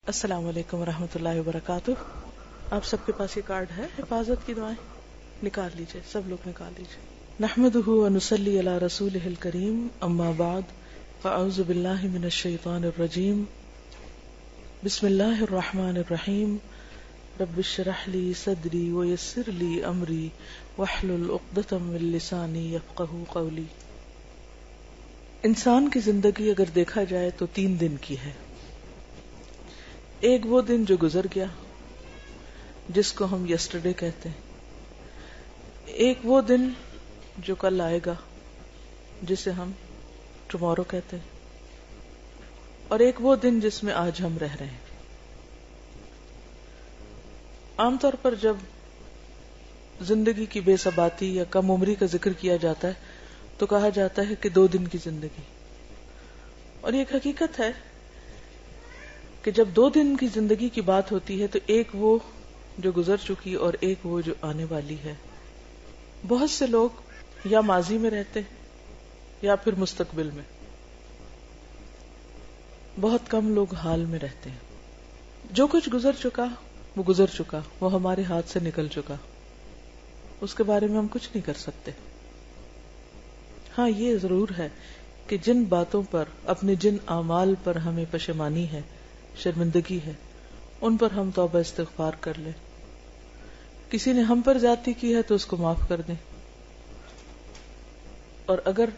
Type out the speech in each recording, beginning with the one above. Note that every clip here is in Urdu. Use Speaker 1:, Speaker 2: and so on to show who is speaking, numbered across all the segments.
Speaker 1: السلام علیکم ورحمۃ اللہ وبرکاتہ. آپ سب کے پاس یہ کارڈ ہے حفاظت کی دعائیں نکال لیجئے, سب لوگ نکال لیجئے. نحمده ونصلی علی رسولہ الکریم, اما بعد فاعوذ باللہ من الشیطان الرجیم. بسم اللہ الرحمن الرحیم. رب اشرح لی صدری ویسر لی امری واحلل عقدۃ من لسانی یفقہوا قولی. انسان کی زندگی اگر دیکھا جائے تو 3 دن کی ہے. ایک وہ دن جو گزر گیا جس کو ہم یسٹرڈے کہتے ہیں, ایک وہ دن جو کل آئے گا جسے ہم ٹمارو کہتے ہیں, اور ایک وہ دن جس میں آج ہم رہ رہے ہیں. عام طور پر جب زندگی کی بے ثباتی یا کم عمری کا ذکر کیا جاتا ہے تو کہا جاتا ہے کہ 2 دن کی زندگی, اور یہ ایک حقیقت ہے کہ جب 2 دن کی زندگی کی بات ہوتی ہے تو ایک وہ جو گزر چکی اور ایک وہ جو آنے والی ہے. بہت سے لوگ یا ماضی میں رہتے ہیں یا پھر مستقبل میں, بہت کم لوگ حال میں رہتے ہیں. جو کچھ گزر چکا وہ گزر چکا, وہ ہمارے ہاتھ سے نکل چکا, اس کے بارے میں ہم کچھ نہیں کر سکتے. ہاں یہ ضرور ہے کہ جن باتوں پر, اپنے جن اعمال پر ہمیں پشیمانی ہے, شرمندگی ہے, ان پر ہم توبہ استغفار کر لیں. کسی نے ہم پر زیادتی کی ہے تو اس کو معاف کر دیں, اور اگر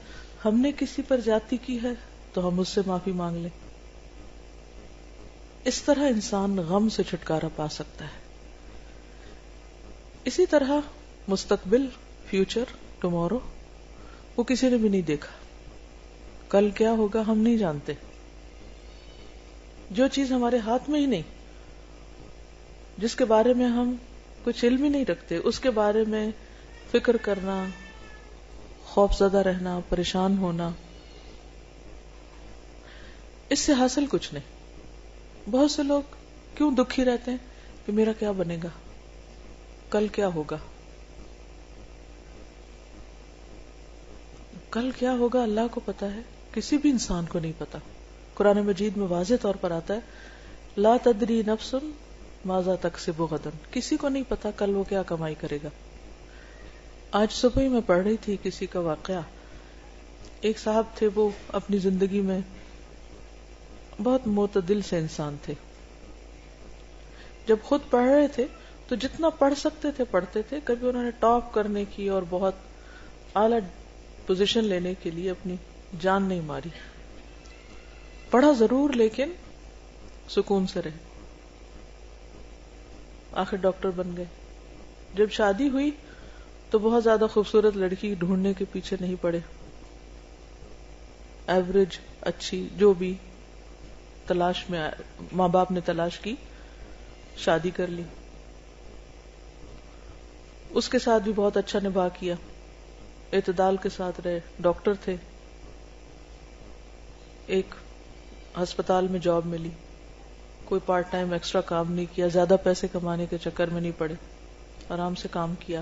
Speaker 1: ہم نے کسی پر زیادتی کی ہے تو ہم اس سے معافی مانگ لیں. اس طرح انسان غم سے چھٹکارا پا سکتا ہے. اسی طرح مستقبل, فیوچر, ٹمارو, وہ کسی نے بھی نہیں دیکھا. کل کیا ہوگا ہم نہیں جانتے. جو چیز ہمارے ہاتھ میں ہی نہیں, جس کے بارے میں ہم کچھ علم ہی نہیں رکھتے, اس کے بارے میں فکر کرنا, خوف زدہ رہنا, پریشان ہونا, اس سے حاصل کچھ نہیں. بہت سے لوگ کیوں دکھی رہتے ہیں کہ میرا کیا بنے گا, کل کیا ہوگا. کل کیا ہوگا اللہ کو پتا ہے, کسی بھی انسان کو نہیں پتا. قرآن مجید میں واضح طور پر آتا ہے لا تدری نفس ماذا تکسب غدا, کسی کو نہیں پتا کل وہ کیا کمائی کرے گا. آج صبح ہی میں پڑھ رہی تھی کسی کا واقعہ. ایک صاحب تھے, وہ اپنی زندگی میں بہت معتدل سے انسان تھے. جب خود پڑھ رہے تھے تو جتنا پڑھ سکتے تھے پڑھتے تھے. کبھی انہوں نے ٹاپ کرنے کی اور بہت اعلی پوزیشن لینے کے لیے اپنی جان نہیں ماری. پڑھا ضرور لیکن سکون سے رہے. آخر ڈاکٹر بن گئے. جب شادی ہوئی تو بہت زیادہ خوبصورت لڑکی ڈھونڈنے کے پیچھے نہیں پڑے. ایوریج, اچھی, جو بھی تلاش میں ماں باپ نے تلاش کی, شادی کر لی. اس کے ساتھ بھی بہت اچھا نبھا کیا, اعتدال کے ساتھ رہے. ڈاکٹر تھے, ایک ہسپتال میں جاب ملی, کوئی پارٹ ٹائم ایکسٹرا کام نہیں کیا, زیادہ پیسے کمانے کے چکر میں نہیں پڑے, آرام سے کام کیا.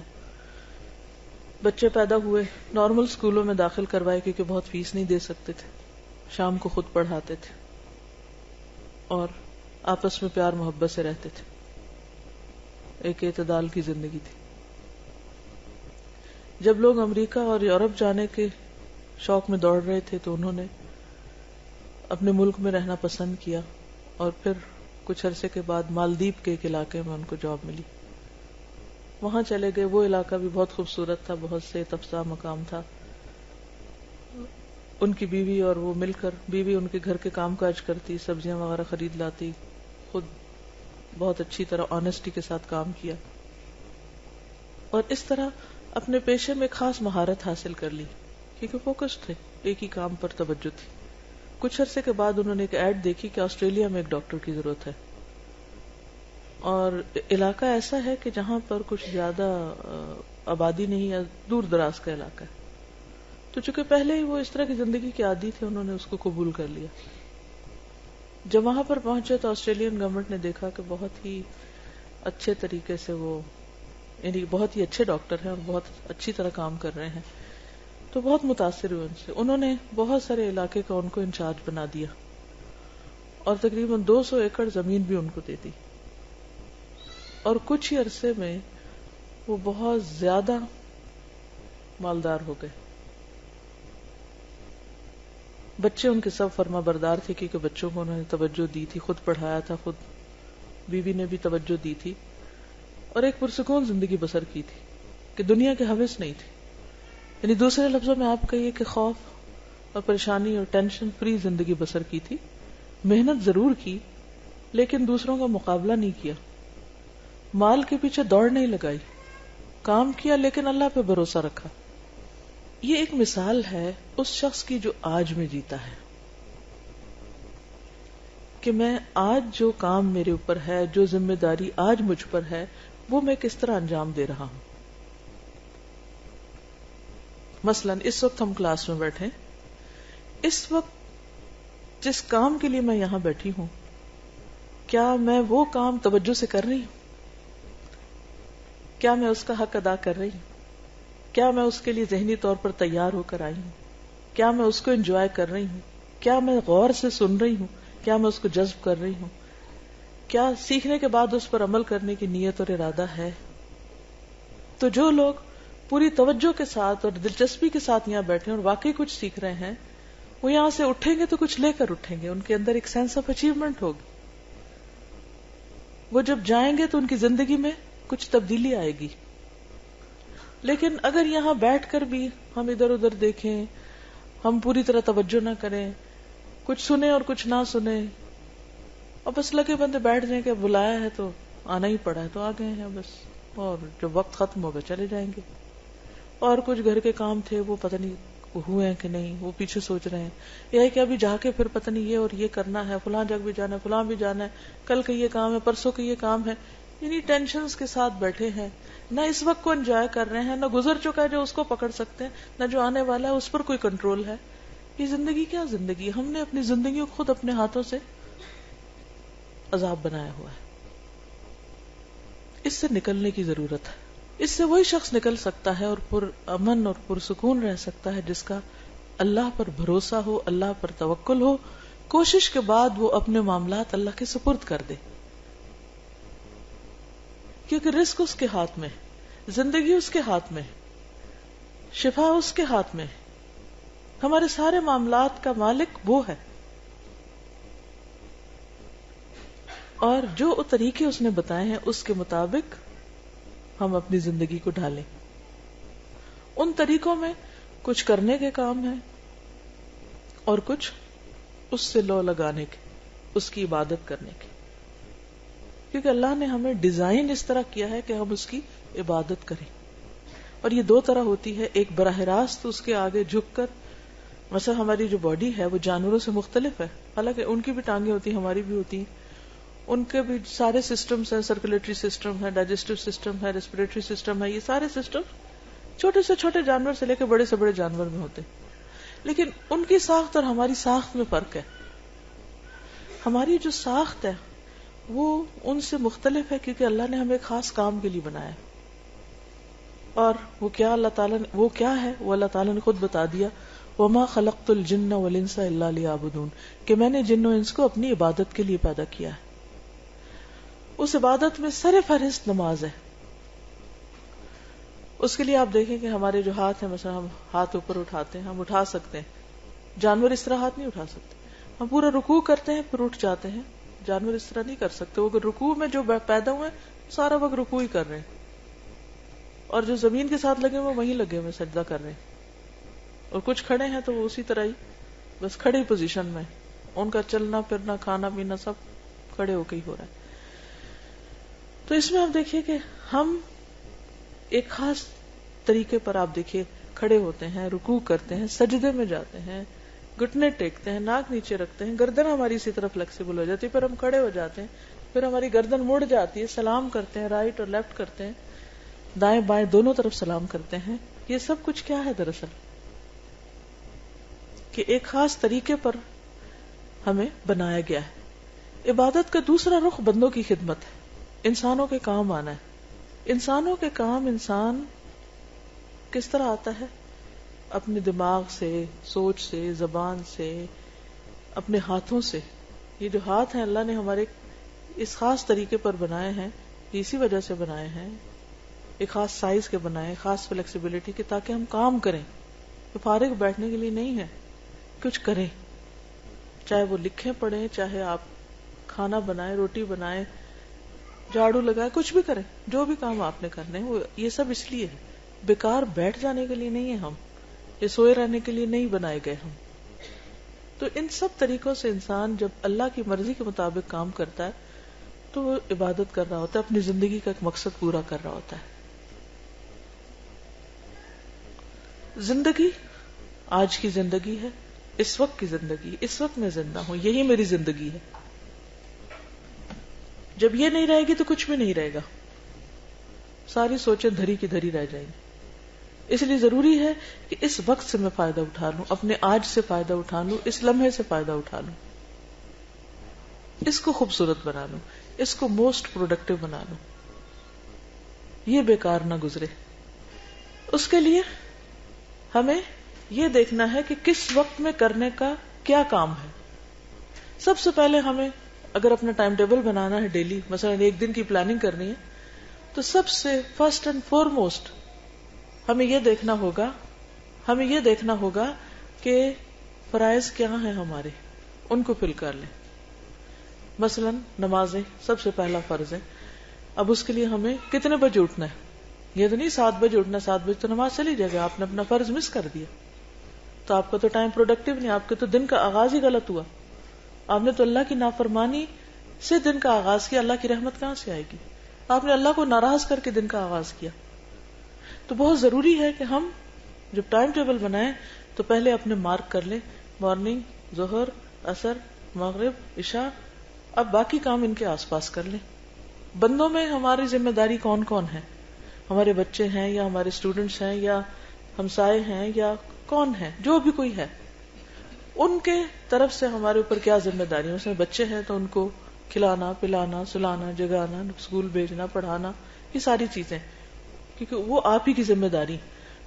Speaker 1: بچے پیدا ہوئے, نارمل سکولوں میں داخل کروائے کیونکہ بہت فیس نہیں دے سکتے تھے. شام کو خود پڑھاتے تھے اور آپس میں پیار محبت سے رہتے تھے. ایک اعتدال کی زندگی تھی. جب لوگ امریکہ اور یورپ جانے کے شوق میں دوڑ رہے تھے تو انہوں نے اپنے ملک میں رہنا پسند کیا, اور پھر کچھ عرصے کے بعد مالدیپ کے ایک علاقے میں ان کو جاب ملی. وہاں چلے گئے. وہ علاقہ بھی بہت خوبصورت تھا, بہت سے تفریح مقام تھا. ان کی بیوی اور وہ مل کر, بیوی ان کے گھر کے کام کاج کرتی, سبزیاں وغیرہ خرید لاتی, خود بہت اچھی طرح آنےسٹی کے ساتھ کام کیا, اور اس طرح اپنے پیشے میں خاص مہارت حاصل کر لی کیونکہ فوکس تھے, ایک ہی کام پر توجہ تھی. کچھ عرصے کے بعد انہوں نے ایک ایڈ دیکھی کہ آسٹریلیا میں ایک ڈاکٹر کی ضرورت ہے, اور علاقہ ایسا ہے کہ جہاں پر کچھ زیادہ آبادی نہیں ہے, دور دراز کا علاقہ ہے. تو چونکہ پہلے ہی وہ اس طرح کی زندگی کے عادی تھے, انہوں نے اس کو قبول کر لیا. جب وہاں پر پہنچے تو آسٹریلین گورنمنٹ نے دیکھا کہ بہت ہی اچھے طریقے سے وہ, یعنی بہت ہی اچھے ڈاکٹر ہیں اور بہت اچھی طرح کام کر رہے ہیں, تو بہت متاثر ہوئے ان سے. انہوں نے بہت سارے علاقے کا ان کو انچارج بنا دیا, اور تقریباً 200 ایکڑ زمین بھی ان کو دے دی، اور کچھ ہی عرصے میں وہ بہت زیادہ مالدار ہو گئے. بچے ان کے سب فرما بردار تھے کیونکہ بچوں کو انہوں نے توجہ دی تھی، خود پڑھایا تھا، خود بیوی نے بھی توجہ دی تھی، اور ایک پرسکون زندگی بسر کی تھی کہ دنیا کے ہوس نہیں تھی. یعنی دوسرے لفظوں میں آپ کہیے کہ خوف اور پریشانی اور ٹینشن فری زندگی بسر کی تھی. محنت ضرور کی لیکن دوسروں کا مقابلہ نہیں کیا، مال کے پیچھے دوڑ نہیں لگائی، کام کیا لیکن اللہ پہ بھروسہ رکھا. یہ ایک مثال ہے اس شخص کی جو آج میں جیتا ہے کہ میں آج جو کام میرے اوپر ہے، جو ذمہ داری آج مجھ پر ہے، وہ میں کس طرح انجام دے رہا ہوں. مثلا اس وقت ہم کلاس میں بیٹھے، اس وقت جس کام کے لیے میں یہاں بیٹھی ہوں، کیا میں وہ کام توجہ سے کر رہی ہوں؟ کیا میں اس کا حق ادا کر رہی ہوں؟ کیا میں اس کے لیے ذہنی طور پر تیار ہو کر آئی ہوں؟ کیا میں اس کو انجوائے کر رہی ہوں؟ کیا میں غور سے سن رہی ہوں؟ کیا میں اس کو جذب کر رہی ہوں؟ کیا سیکھنے کے بعد اس پر عمل کرنے کی نیت اور ارادہ ہے؟ تو جو لوگ پوری توجہ کے ساتھ اور دلچسپی کے ساتھ یہاں بیٹھے اور واقعی کچھ سیکھ رہے ہیں، وہ یہاں سے اٹھیں گے تو کچھ لے کر اٹھیں گے، ان کے اندر ایک سینس آف اچیومنٹ ہوگی. وہ جب جائیں گے تو ان کی زندگی میں کچھ تبدیلی آئے گی. لیکن اگر یہاں بیٹھ کر بھی ہم ادھر ادھر دیکھیں، ہم پوری طرح توجہ نہ کریں، کچھ سنیں اور کچھ نہ سنیں، اور بس لگے بندے بیٹھ جائیں کہ بلایا ہے تو آنا ہی پڑا ہے تو آ گئے ہیں بس، اور جب وقت ختم ہوگا چلے جائیں گے. اور کچھ گھر کے کام تھے وہ پتہ نہیں ہوئے ہیں کہ نہیں، وہ پیچھے سوچ رہے ہیں، یہ کہ ابھی جا کے پھر پتہ نہیں یہ اور یہ کرنا ہے، فلاں جگہ بھی جانا ہے، فلاں بھی جانا ہے، کل کا یہ کام ہے، پرسوں کا یہ کام ہے. یعنی ٹینشنز کے ساتھ بیٹھے ہیں، نہ اس وقت کو انجوائے کر رہے ہیں، نہ گزر چکا ہے جو اس کو پکڑ سکتے ہیں، نہ جو آنے والا ہے اس پر کوئی کنٹرول ہے. یہ زندگی کیا زندگی؟ ہم نے اپنی زندگی کو خود اپنے ہاتھوں سے عذاب بنایا ہوا ہے. اس سے نکلنے کی ضرورت ہے. اس سے وہی شخص نکل سکتا ہے اور پر امن اور پرسکون رہ سکتا ہے جس کا اللہ پر بھروسہ ہو، اللہ پر توکل ہو، کوشش کے بعد وہ اپنے معاملات اللہ کے سپرد کر دے. کیونکہ رزق اس کے ہاتھ میں، زندگی اس کے ہاتھ میں، شفا اس کے ہاتھ میں، ہمارے سارے معاملات کا مالک وہ ہے. اور جو طریقے اس نے بتائے ہیں اس کے مطابق ہم اپنی زندگی کو ڈھالیں. ان طریقوں میں کچھ کرنے کے کام ہیں اور کچھ اس سے لو لگانے کے، اس کی عبادت کرنے کے. کیونکہ اللہ نے ہمیں ڈیزائن اس طرح کیا ہے کہ ہم اس کی عبادت کریں. اور یہ دو طرح ہوتی ہے، ایک براہ راست اس کے آگے جھک کر، مثلا ہماری جو باڈی ہے وہ جانوروں سے مختلف ہے، حالانکہ ان کی بھی ٹانگیں ہوتی ہیں، ہماری بھی ہوتی ہیں، ان کے بھی سارے سسٹمز ہیں، سرکولیٹری سسٹم ہے، ڈائجسٹو سسٹم ہے، ریسپریٹری سسٹم ہے. یہ سارے سسٹم چھوٹے سے چھوٹے جانور سے لے کے بڑے سے بڑے جانور میں ہوتے ہیں. لیکن ان کی ساخت اور ہماری ساخت میں فرق ہے. ہماری جو ساخت ہے وہ ان سے مختلف ہے کیونکہ اللہ نے ہمیں ایک خاص کام کے لیے بنایا ہے. اور وہ کیا اللہ تعالیٰ نے، وہ کیا ہے، وہ اللہ تعالیٰ نے خود بتا دیا، وَمَا خَلَقْتُ الْجِنَّ وَالْإِنسَ إِلَّا لِيَعْبُدُونَ، کہ میں نے جن و انس کو اپنی عبادت کے لیے پیدا کیا ہے. اس عبادت میں سر فہرست نماز ہے. اس کے لیے آپ دیکھیں کہ ہمارے جو ہاتھ ہیں، مثلا ہم ہاتھ اوپر اٹھاتے ہیں، ہم اٹھا سکتے ہیں، جانور اس طرح ہاتھ نہیں اٹھا سکتے. ہم پورا رکوع کرتے ہیں پھر اٹھ جاتے ہیں، جانور اس طرح نہیں کر سکتے. وہ رکوع میں جو پیدا ہوئے سارا وقت رکوع ہی کر رہے ہیں، اور جو زمین کے ساتھ لگے ہوئے وہیں لگے ہوئے سجدہ کر رہے ہیں. اور کچھ کھڑے ہیں تو وہ اسی طرح ہی بس کھڑی پوزیشن میں، ان کا چلنا پھرنا کھانا پینا سب کھڑے ہو کے ہی ہو رہا ہے. تو اس میں آپ دیکھیے کہ ہم ایک خاص طریقے پر، آپ دیکھیے، کھڑے ہوتے ہیں، رکوع کرتے ہیں، سجدے میں جاتے ہیں، گھٹنے ٹیکتے ہیں، ناک نیچے رکھتے ہیں، گردن ہماری اسی طرح فلیکسیبل ہو جاتی ہے، پھر ہم کھڑے ہو جاتے ہیں، پھر ہماری گردن مڑ جاتی ہے، سلام کرتے ہیں، رائٹ اور لیفٹ کرتے ہیں، دائیں بائیں دونوں طرف سلام کرتے ہیں. یہ سب کچھ کیا ہے دراصل؟ کہ ایک خاص طریقے پر ہمیں بنایا گیا ہے. عبادت کا دوسرا رخ بندوں کی خدمت ہے، انسانوں کے کام آنا ہے. انسانوں کے کام انسان کس طرح آتا ہے؟ اپنے دماغ سے، سوچ سے، زبان سے، اپنے ہاتھوں سے. یہ جو ہاتھ ہیں اللہ نے ہمارے اس خاص طریقے پر بنائے ہیں، اسی وجہ سے بنائے ہیں، ایک خاص سائز کے بنائے، خاص فلیکسیبلٹی کے، تاکہ ہم کام کریں. تو فارغ بیٹھنے کے لیے نہیں ہے، کچھ کریں، چاہے وہ لکھیں پڑھیں، چاہے آپ کھانا بنائیں، روٹی بنائیں، جھاڑو لگائیں، کچھ بھی کریں، جو بھی کام آپ نے کرنے وہ یہ سب اس لیے ہے. بیکار بیٹھ جانے کے لیے نہیں ہے ہم، یہ سوئے رہنے کے لیے نہیں بنائے گئے ہم. تو ان سب طریقوں سے انسان جب اللہ کی مرضی کے مطابق کام کرتا ہے تو وہ عبادت کر رہا ہوتا ہے، اپنی زندگی کا ایک مقصد پورا کر رہا ہوتا ہے. زندگی آج کی زندگی ہے، اس وقت کی زندگی، اس وقت میں زندہ ہوں، یہی میری زندگی ہے. جب یہ نہیں رہے گی تو کچھ بھی نہیں رہے گا، ساری سوچیں دھری کی دھری رہ جائیں گی. اس لیے ضروری ہے کہ اس وقت سے میں فائدہ اٹھا لوں، اپنے آج سے فائدہ اٹھا لوں، اس لمحے سے فائدہ اٹھا لوں، اس کو خوبصورت بنا لوں، اس کو موسٹ پروڈکٹیو بنا لوں، یہ بیکار نہ گزرے. اس کے لیے ہمیں یہ دیکھنا ہے کہ کس وقت میں کرنے کا کیا کام ہے. سب سے پہلے ہمیں اگر اپنا ٹائم ٹیبل بنانا ہے ڈیلی، مثلا ایک دن کی پلاننگ کرنی ہے، تو سب سے فرسٹ اینڈ فورموسٹ ہمیں یہ دیکھنا ہوگا کہ فرائض کیا ہیں ہمارے، ان کو فل کر لیں. مثلا نمازیں سب سے پہلا فرض ہے. اب اس کے لیے ہمیں کتنے بجے اٹھنا ہے؟ یہ تو نہیں 7 بجے اٹھنا، 7 بجے تو نماز چلی جائے گا، آپ نے اپنا فرض مس کر دیا، تو آپ کا تو ٹائم پروڈکٹیو نہیں، آپ کے تو دن کا آغاز ہی غلط ہوا. آپ نے تو اللہ کی نافرمانی سے دن کا آغاز کیا، اللہ کی رحمت کہاں سے آئے گی؟ آپ نے اللہ کو ناراض کر کے دن کا آغاز کیا. تو بہت ضروری ہے کہ ہم جب ٹائم ٹیبل بنائیں تو پہلے اپنے مارک کر لیں، مارننگ، ظہر، عصر، مغرب، عشاء، اب باقی کام ان کے آس پاس کر لیں. بندوں میں ہماری ذمہ داری کون کون ہے؟ ہمارے بچے ہیں یا ہمارے اسٹوڈنٹس ہیں یا ہمسائے ہیں یا کون ہے، جو بھی کوئی ہے، ان کے طرف سے ہمارے اوپر کیا ذمہ داری ہے. اس میں بچے ہیں تو ان کو کھلانا، پلانا، سلانا، جگانا، اسکول بھیجنا، پڑھانا، یہ ساری چیزیں، کیونکہ وہ آپ ہی کی ذمہ داری.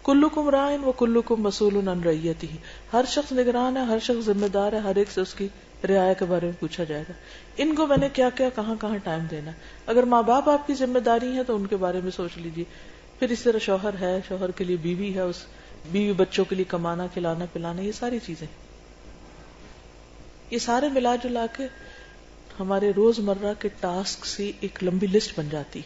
Speaker 1: کلکم راعٍ وکلکم مسئول عن رعیتہ، ہر شخص نگران ہے، ہر شخص ذمہ دار ہے، ہر ایک سے اس کی رعایا کے بارے میں پوچھا جائے گا. ان کو میں نے کیا کیا کہاں کہاں ٹائم دینا. اگر ماں باپ آپ کی ذمہ داری ہے تو ان کے بارے میں سوچ لیجیے. پھر اس طرح شوہر ہے، شوہر کے لیے بیوی ہے، اس بیوی بچوں کے لیے کمانا، کھلانا، پلانا، یہ ساری چیزیں، یہ سارے ملا جلا کے ہمارے روزمرہ کے ٹاسک سے ایک لمبی لسٹ بن جاتی.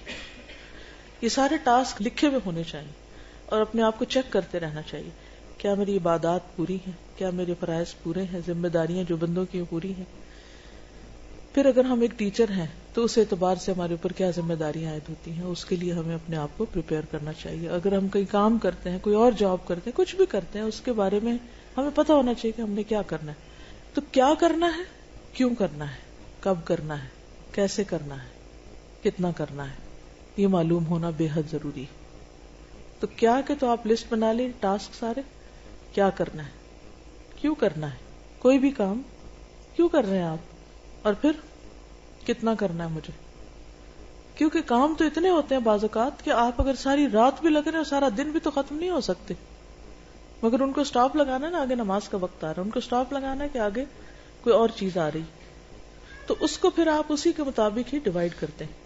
Speaker 1: یہ سارے ٹاسک لکھے ہوئے ہونے چاہیے اور اپنے آپ کو چیک کرتے رہنا چاہیے، کیا میری عبادات پوری ہیں، کیا میرے فرائض پورے ہیں، ذمہ داریاں جو بندوں کی پوری ہیں. پھر اگر ہم ایک ٹیچر ہیں تو اس اعتبار سے ہمارے اوپر کیا ذمہ داریاں عائد ہوتی ہیں، اس کے لیے ہمیں اپنے آپ کو پریپیئر کرنا چاہیے. اگر ہم کہیں کام کرتے ہیں، کوئی اور جاب کرتے ہیں، کچھ بھی کرتے ہیں، اس کے بارے میں ہمیں پتہ ہونا چاہیے کہ ہم نے کیا کرنا ہے. تو کیا کرنا ہے، کیوں کرنا ہے، کب کرنا ہے، کیسے کرنا ہے، کتنا کرنا ہے، یہ معلوم ہونا بے حد ضروری ہے. تو کیا کہ تو آپ لسٹ بنا لیں ٹاسک سارے، کیا کرنا ہے، کیوں کرنا ہے، کوئی بھی کام کیوں کر رہے ہیں آپ، اور پھر کتنا کرنا ہے مجھے. کیونکہ کام تو اتنے ہوتے ہیں بعض اوقات کہ آپ اگر ساری رات بھی لگ رہے ہیں، سارا دن بھی تو ختم نہیں ہو سکتے، مگر ان کو سٹاپ لگانا ہے نا، آگے نماز کا وقت آ رہا ہے، ان کو سٹاپ لگانا ہے کہ آگے کوئی اور چیز آ رہی، تو اس کو پھر آپ اسی کے مطابق ہی ڈیوائڈ کرتے ہیں.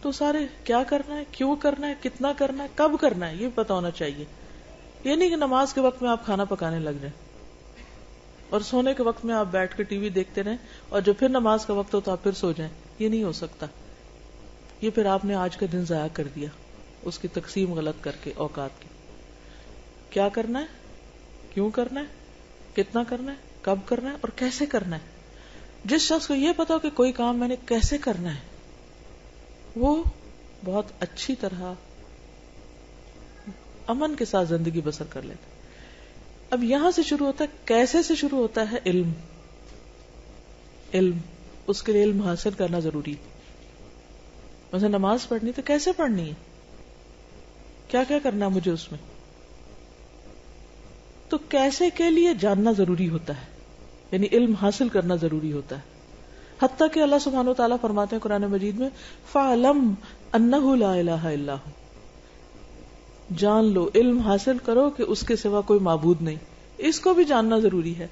Speaker 1: تو سارے کیا کرنا ہے، کیوں کرنا ہے، کتنا کرنا ہے، کب کرنا ہے، یہ پتا ہونا چاہیے. یہ نہیں کہ نماز کے وقت میں آپ کھانا پکانے لگ جائیں اور سونے کے وقت میں آپ بیٹھ کے ٹی وی دیکھتے رہیں اور جب پھر نماز کا وقت ہو تو آپ پھر سو جائیں. یہ نہیں ہو سکتا. یہ پھر آپ نے آج کا دن ضائع کر دیا اس کی تقسیم غلط کر کے اوقات کی. کیا کرنا ہے، کیوں کرنا ہے، کتنا کرنا ہے، کب کرنا ہے اور کیسے کرنا ہے. جس شخص کو یہ پتا ہو کہ کوئی کام میں نے کیسے کرنا ہے، وہ بہت اچھی طرح امن کے ساتھ زندگی بسر کر لیتا. اب یہاں سے شروع ہوتا ہے، کیسے سے شروع ہوتا ہے علم. اس کے لیے علم حاصل کرنا ضروری. مثلا نماز پڑھنی تو کیسے پڑھنی ہے، کیا کیا کرنا ہے مجھے اس میں. تو کیسے کے لیے جاننا ضروری ہوتا ہے، یعنی علم حاصل کرنا ضروری ہوتا ہے. حتیٰ کہ اللہ سبحانہ وتعالیٰ فرماتے ہیں قرآن مجید میں فَعْلَمْ أَنَّهُ لَا إِلَهَ إِلَّا هُوَ، جان لو، علم حاصل کرو کہ اس کے سوا کوئی معبود نہیں. اس کو بھی جاننا ضروری ہے.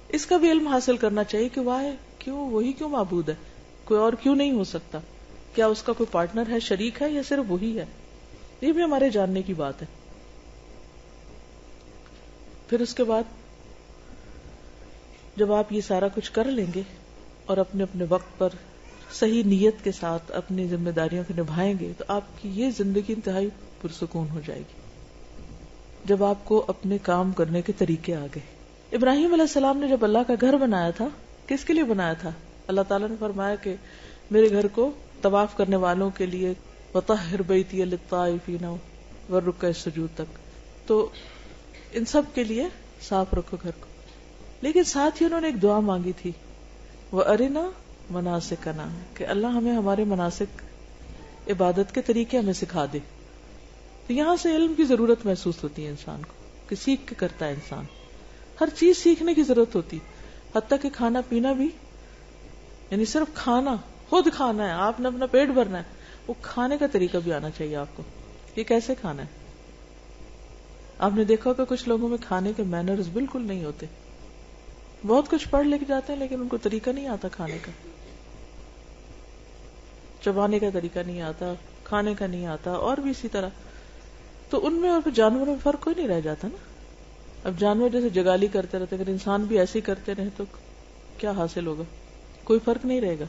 Speaker 1: اس کا بھی علم حاصل کرنا چاہیے کہ واہ کیوں وہی کیوں معبود ہے, کوئی اور کیوں نہیں ہو سکتا, کیا اس کا کوئی پارٹنر ہے, شریک ہے, یا صرف وہی ہے. یہ بھی ہمارے جاننے کی بات ہے. پھر اس کے بعد جب آپ یہ سارا کچھ کر لیں گے اور اپنے اپنے وقت پر صحیح نیت کے ساتھ اپنی ذمہ داریوں کو نبھائیں گے تو آپ کی یہ زندگی انتہائی پرسکون ہو جائے گی. جب آپ کو اپنے کام کرنے کے طریقے آ گئے. ابراہیم علیہ السلام نے جب اللہ کا گھر بنایا تھا, کس کے لیے بنایا تھا؟ اللہ تعالیٰ نے فرمایا کہ میرے گھر کو طواف کرنے والوں کے لیے وطہر بیتی للطائفین والرکع السجود تک, تو ان سب کے لیے صاف رکھو گھر کو. لیکن ساتھ ہی انہوں نے ایک دعا مانگی تھی, وَأَرِنَا مَنَاسِكَنَا, کہ اللہ ہمیں ہمارے مناسک عبادت کے طریقے ہمیں سکھا دے. تو یہاں سے علم کی ضرورت محسوس ہوتی ہے انسان کو, کہ سیکھ کے کرتا ہے انسان. ہر چیز سیکھنے کی ضرورت ہوتی, حتیٰ کہ کھانا پینا بھی, یعنی صرف کھانا, خود کھانا ہے, آپ نے اپنا پیٹ بھرنا ہے, وہ کھانے کا طریقہ بھی آنا چاہیے آپ کو, یہ کیسے کھانا ہے. آپ نے دیکھا کہ کچھ لوگوں میں کھانے کے مینرز بالکل نہیں ہوتے, بہت کچھ پڑھ لے کے جاتے ہیں لیکن ان کو طریقہ نہیں آتا کھانے کا, چبانے کا طریقہ نہیں آتا, کھانے کا نہیں آتا, اور بھی اسی طرح. تو ان میں اور جانوروں میں فرق کوئی نہیں رہ جاتا نا. اب جانور جیسے جگالی کرتے رہتے, اگر انسان بھی ایسے ہی کرتے رہے تو کیا حاصل ہوگا, کوئی فرق نہیں رہے گا.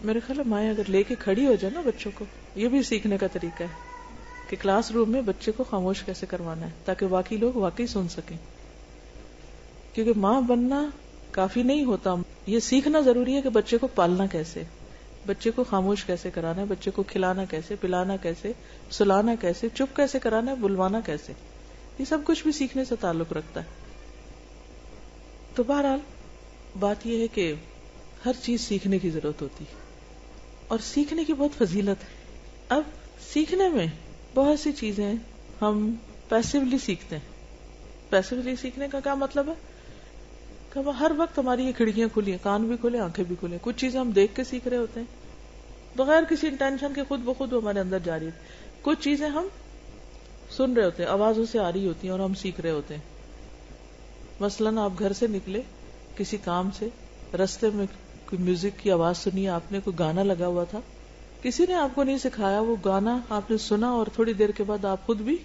Speaker 1: میرے خیال ہے مائیں اگر لے کے کھڑی ہو جائے نا بچوں کو, یہ بھی سیکھنے کا طریقہ ہے کہ کلاس روم میں بچے کو خاموش کیسے کروانا ہے تاکہ باقی لوگ واقعی سن سکیں. کیونکہ ماں بننا کافی نہیں ہوتا, یہ سیکھنا ضروری ہے کہ بچے کو پالنا کیسے, بچے کو خاموش کیسے کرانا ہے, بچے کو کھلانا کیسے, پلانا کیسے, سلانا کیسے, چپ کیسے کرانا ہے, بلوانا کیسے, یہ سب کچھ بھی سیکھنے سے تعلق رکھتا ہے. تو بہرحال بات یہ ہے کہ ہر چیز سیکھنے کی ضرورت ہوتی ہے اور سیکھنے کی بہت فضیلت ہے. اب سیکھنے میں بہت سی چیزیں ہم پیسیولی سیکھتے ہیں. پیسیولی سیکھنے کا کیا مطلب ہے کہ ہر وقت ہماری یہ کھڑکیاں کھلی ہیں, کان بھی کھلے, آنکھیں بھی کھلے, کچھ چیزیں ہم دیکھ کے سیکھ رہے ہوتے ہیں بغیر کسی انٹینشن کے, خود بخود ہمارے اندر جاری ہے. کچھ چیزیں ہم سن رہے ہوتے ہیں, آوازوں سے آ رہی ہوتی ہیں اور ہم سیکھ رہے ہوتے ہیں. مثلاً آپ گھر سے نکلے کسی کام سے, رستے میں کوئی میوزک کی آواز سنی, آپ نے کوئی گانا لگا ہوا تھا, کسی نے آپ کو نہیں سکھایا, وہ گانا آپ نے سنا اور تھوڑی دیر کے بعد آپ خود بھی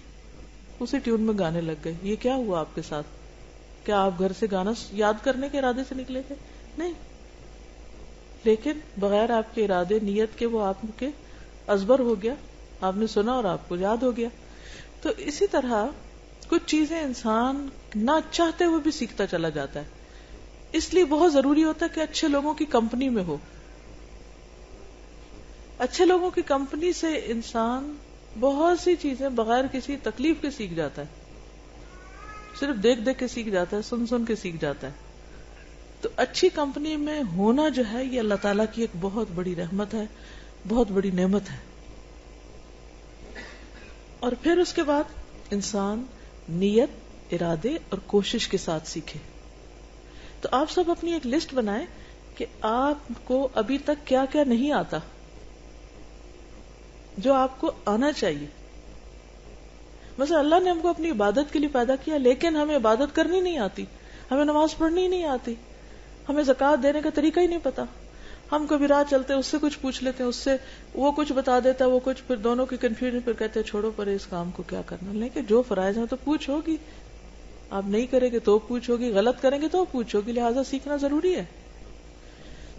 Speaker 1: اسی ٹیون میں گانے لگ گئے. یہ کیا ہوا آپ کے ساتھ؟ کیا آپ گھر سے گانا یاد کرنے کے ارادے سے نکلے تھے؟ نہیں, لیکن بغیر آپ کے ارادے نیت کے وہ آپ کے ازبر ہو گیا, آپ نے سنا اور آپ کو یاد ہو گیا. تو اسی طرح کچھ چیزیں انسان نہ چاہتے ہوئے بھی سیکھتا چلا جاتا ہے. اس لیے بہت ضروری ہوتا ہے کہ اچھے لوگوں کی کمپنی میں ہو. اچھے لوگوں کی کمپنی سے انسان بہت سی چیزیں بغیر کسی تکلیف کے سیکھ جاتا ہے, صرف دیکھ دیکھ کے سیکھ جاتا ہے, سن سن کے سیکھ جاتا ہے. تو اچھی کمپنی میں ہونا جو ہے یہ اللہ تعالیٰ کی ایک بہت بڑی رحمت ہے, بہت بڑی نعمت ہے. اور پھر اس کے بعد انسان نیت, ارادے اور کوشش کے ساتھ سیکھے. تو آپ سب اپنی ایک لسٹ بنائیں کہ آپ کو ابھی تک کیا کیا نہیں آتا جو آپ کو آنا چاہیے. مثلا اللہ نے ہم کو اپنی عبادت کے لیے پیدا کیا لیکن ہمیں عبادت کرنی نہیں آتی, ہمیں نماز پڑھنی نہیں آتی, ہمیں زکوٰۃ دینے کا طریقہ ہی نہیں پتا. ہم کبھی راہ چلتے اس سے کچھ پوچھ لیتے ہیں, اس سے وہ کچھ بتا دیتا ہے, وہ کچھ, پھر دونوں کی کنفیوژن, پھر کہتے ہیں چھوڑو پر اس کام کو کیا کرنا. لیکن جو فرائض ہیں تو پوچھ ہوگی, آپ نہیں کریں گے تو پوچھ ہوگی, غلط کریں گے تو پوچھ ہوگی, لہٰذا سیکھنا ضروری ہے.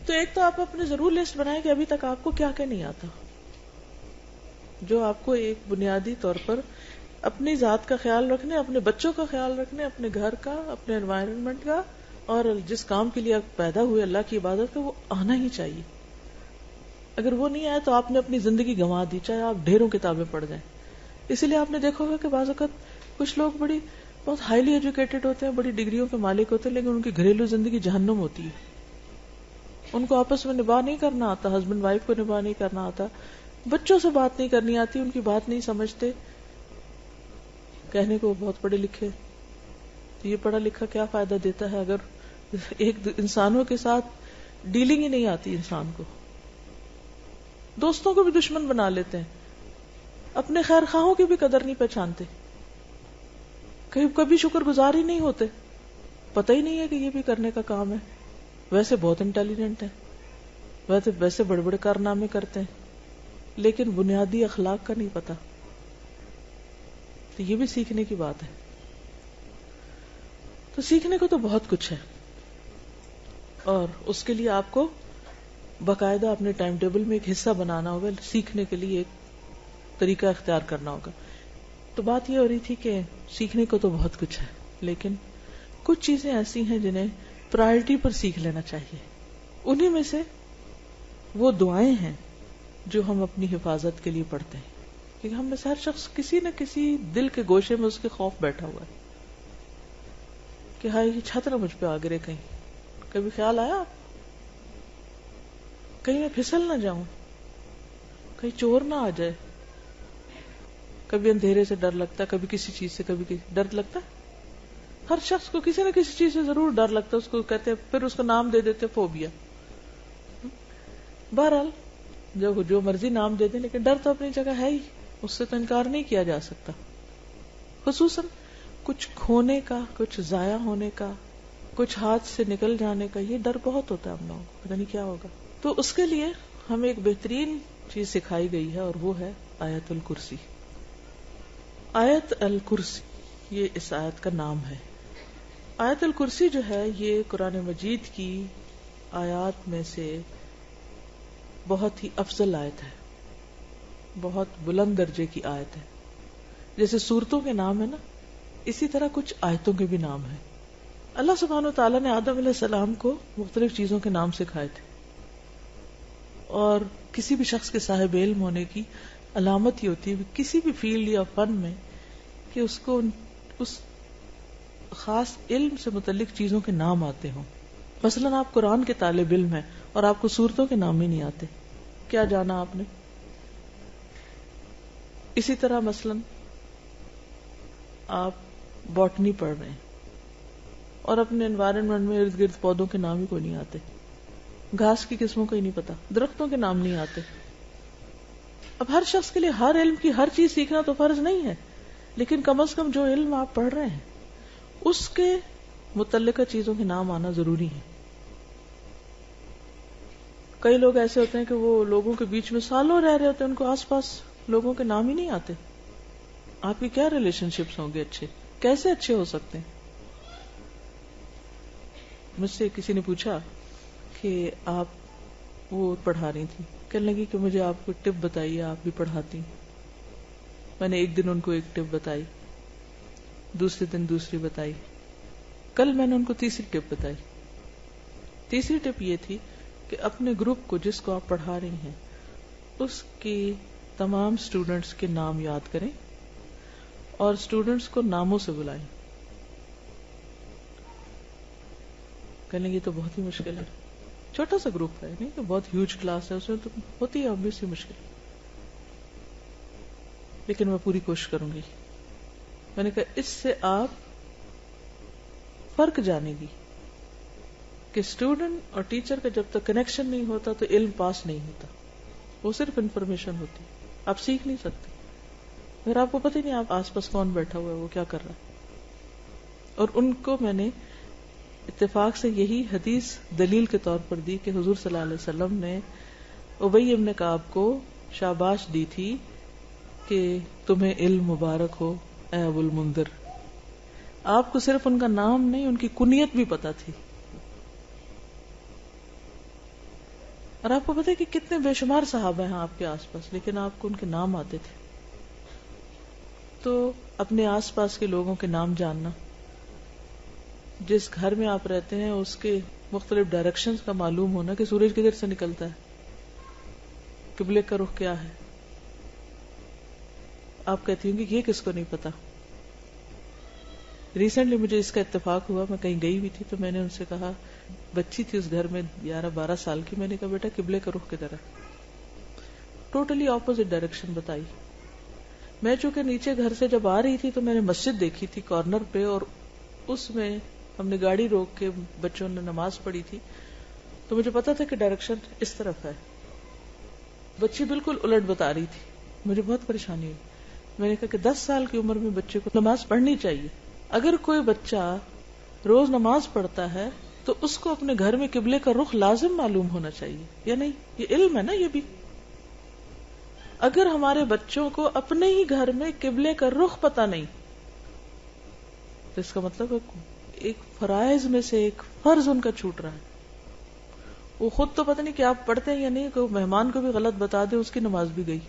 Speaker 1: تو ایک تو آپ اپنے ضرور لسٹ بنائیں کہ ابھی تک آپ کو کیا کیا نہیں آتا, جو آپ کو ایک بنیادی طور پر اپنی ذات کا خیال رکھنے, اپنے بچوں کا خیال رکھنے, اپنے گھر کا, اپنے انوائرمنٹ کا, اور جس کام کے لیے آپ پیدا ہوئے اللہ کی عبادت کا, وہ آنا ہی چاہیے. اگر وہ نہیں آیا تو آپ نے اپنی زندگی گنوا دی, چاہے آپ ڈھیروں کتابیں پڑھ جائیں. اسی لیے آپ نے دیکھا ہوگا کہ بعض اوقات کچھ لوگ بہت ہائیلی ایجوکیٹڈ ہوتے ہیں, بڑی ڈگریوں کے مالک ہوتے ہیں, لیکن ان کی گھریلو زندگی جہنم ہوتی ہے. ان کو آپس میں نباہ نہیں کرنا آتا, ہسبینڈ وائف کو نباہ نہیں کرنا آتا, بچوں سے بات نہیں کرنی آتی, ان کی بات نہیں سمجھتے. کہنے کو بہت پڑھے لکھے, تو یہ پڑھا لکھا کیا فائدہ دیتا ہے اگر ایک انسانوں کے ساتھ ڈیلنگ ہی نہیں آتی انسان کو. دوستوں کو بھی دشمن بنا لیتے ہیں, اپنے خیر خواہوں کی بھی قدر نہیں پہچانتے, کبھی شکر گزار ہی نہیں ہوتے. پتہ ہی نہیں ہے کہ یہ بھی کرنے کا کام ہے. ویسے بہت انٹیلیجنٹ ہیں, ویسے بڑے بڑے کارنامے کرتے ہیں, لیکن بنیادی اخلاق کا نہیں پتا. تو یہ بھی سیکھنے کی بات ہے. تو سیکھنے کو تو بہت کچھ ہے, اور اس کے لیے آپ کو باقاعدہ اپنے ٹائم ٹیبل میں ایک حصہ بنانا ہوگا, سیکھنے کے لیے ایک طریقہ اختیار کرنا ہوگا. تو بات یہ ہو رہی تھی کہ سیکھنے کو تو بہت کچھ ہے, لیکن کچھ چیزیں ایسی ہیں جنہیں پرائرٹی پر سیکھ لینا چاہیے. انہی میں سے وہ دعائیں ہیں جو ہم اپنی حفاظت کے لیے پڑھتے ہیں, کیونکہ ہم میں سے ہر شخص کسی نہ کسی دل کے گوشے میں اس کے خوف بیٹھا ہوا ہے کہ ہائی یہ چھت نہ مجھ پہ آ گرے کہیں. کبھی خیال آیا کہیں میں پھسل نہ جاؤں, کہیں چور نہ آ جائے. کبھی اندھیرے سے ڈر لگتا ہے, کبھی کسی چیز سے, کبھی کسی ڈر لگتا ہے. ہر شخص کو کسی نہ کسی چیز سے ضرور ڈر لگتا ہے. اس کو کہتے ہیں, پھر اس کا نام دے دیتے فوبیا. بہرحال جو مرضی نام دے دیں, لیکن ڈر تو اپنی جگہ ہے ہی, اس سے تو انکار نہیں کیا جا سکتا. خصوصاً کچھ کھونے کا, کچھ ضائع ہونے کا, کچھ ہاتھ سے نکل جانے کا, یہ ڈر بہت ہوتا ہے ہم لوگوں کو, پتہ نہیں کیا ہوگا. تو اس کے لیے ہمیں ایک بہترین چیز سکھائی گئی ہے, اور وہ ہے آیت الکرسی. آیت الکرسی, یہ اس آیت کا نام ہے. آیت الکرسی جو ہے یہ قرآن مجید کی آیات میں سے بہت ہی افضل آیت ہے, بہت بلند درجے کی آیت ہے. جیسے سورتوں کے نام ہے نا, اسی طرح کچھ آیتوں کے بھی نام ہیں. اللہ سبحانہ وتعالیٰ نے آدم علیہ السلام کو مختلف چیزوں کے نام سکھائے تھے, اور کسی بھی شخص کے صاحب علم ہونے کی علامت یہ ہوتی ہے کسی بھی فیلڈ یا فن میں کہ اس کو اس خاص علم سے متعلق چیزوں کے نام آتے ہوں. مثلا آپ قرآن کے طالب علم ہیں اور آپ کو سورتوں کے نام ہی نہیں آتے, کیا جانا آپ نے. اسی طرح مثلا آپ باٹنی پڑھ رہے ہیں اور اپنے انوائرنمنٹ میں ارد گرد پودوں کے نام ہی کوئی نہیں آتے, گھاس کی قسموں کا ہی نہیں پتا, درختوں کے نام نہیں آتے. اب ہر شخص کے لیے ہر علم کی ہر چیز سیکھنا تو فرض نہیں ہے, لیکن کم از کم جو علم آپ پڑھ رہے ہیں اس کے متعلقہ چیزوں کے نام آنا ضروری ہے. کئی لوگ ایسے ہوتے ہیں کہ وہ لوگوں کے بیچ میں سالوں رہ رہے ہوتے ہیں, ان کو آس پاس لوگوں کے نام ہی نہیں آتے. آپ کی کیا ریلیشن شپس ہوں گے اچھے, کیسے اچھے ہو سکتے ہیں. مجھ سے کسی نے پوچھا کہ آپ وہ پڑھا رہی تھی, کہنے لگی کہ مجھے آپ کو ٹپ بتائیے, آپ بھی پڑھاتی. میں نے ایک دن ان کو ایک ٹپ بتائی, دوسرے دن دوسری بتائی, کل میں نے ان کو تیسری ٹپ بتائی. تیسری ٹپ یہ تھی کہ اپنے گروپ کو جس کو آپ پڑھا رہی ہیں اس کی تمام سٹوڈنٹس کے نام یاد کریں اور سٹوڈنٹس کو ناموں سے بلائیں. کہنے لگی یہ تو بہت ہی مشکل ہے, چھوٹا سا گروپ ہے, نہیں تو بہت ہیوج کلاس ہے, اس میں تو ہوتی ہے obviously مشکل, لیکن میں پوری کوشش کروں گی. میں نے کہا اس سے آپ فرق جانے گی کہ اسٹوڈنٹ اور ٹیچر کا جب تک کنیکشن نہیں ہوتا تو علم پاس نہیں ہوتا, وہ صرف انفارمیشن ہوتی, آپ سیکھ نہیں سکتے. پھر آپ کو پتہ ہی نہیں آپ آس پاس کون بیٹھا ہوا ہے, وہ کیا کر رہا ہے. اور ان کو میں نے اتفاق سے یہی حدیث دلیل کے طور پر دی کہ حضور صلی اللہ علیہ وسلم نے ابی ابن کعب کو شاباش دی تھی کہ تمہیں علم مبارک ہو اے ابو المنذر. آپ کو صرف ان کا نام نہیں, ان کی کنیت بھی پتا تھی. اور آپ کو پتا ہے کہ کتنے بے شمار صحابہ ہیں آپ کے آس پاس, لیکن آپ کو ان کے نام آتے تھے. تو اپنے آس پاس کے لوگوں کے نام جاننا, جس گھر میں آپ رہتے ہیں اس کے مختلف ڈائریکشنز کا معلوم ہونا کہ سورج کدھر سے نکلتا ہے, قبلے کا رخ کیا ہے. آپ کہتی ہوں کہ یہ کس کو نہیں پتا. ریسنٹلی مجھے اس کا اتفاق ہوا, میں کہیں گئی ہوئی تھی تو میں نے ان سے کہا, بچی تھی اس گھر میں 11-12 سال کی, میں نے کہا بیٹا قبلے کا رخ کدھر ہے, ٹوٹلی اپوزٹ ڈائریکشن بتائی. میں چونکہ نیچے گھر سے جب آ رہی تھی تو میں نے مسجد دیکھی تھی کارنر پہ, اور اس میں ہم نے گاڑی روک کے بچوں نے نماز پڑھی تھی, تو مجھے پتا تھا کہ ڈائریکشن اس طرف ہے. بچی بالکل الٹ بتا رہی تھی, مجھے بہت پریشانی ہوئی. میں نے کہا کہ 10 سال کی عمر میں بچے کو نماز پڑھنی چاہیے. اگر کوئی بچہ روز نماز پڑھتا ہے تو اس کو اپنے گھر میں قبلے کا رخ لازم معلوم ہونا چاہیے یا نہیں؟ یہ علم ہے نا یہ بھی. اگر ہمارے بچوں کو اپنے ہی گھر میں قبلے کا رخ پتہ نہیں تو اس کا مطلب ایک فرائض میں سے ایک فرض ان کا چھوٹ رہا ہے. وہ خود تو پتہ نہیں کہ آپ پڑھتے ہیں یا نہیں, کہ مہمان کو بھی غلط بتا دے اس کی نماز بھی گئی.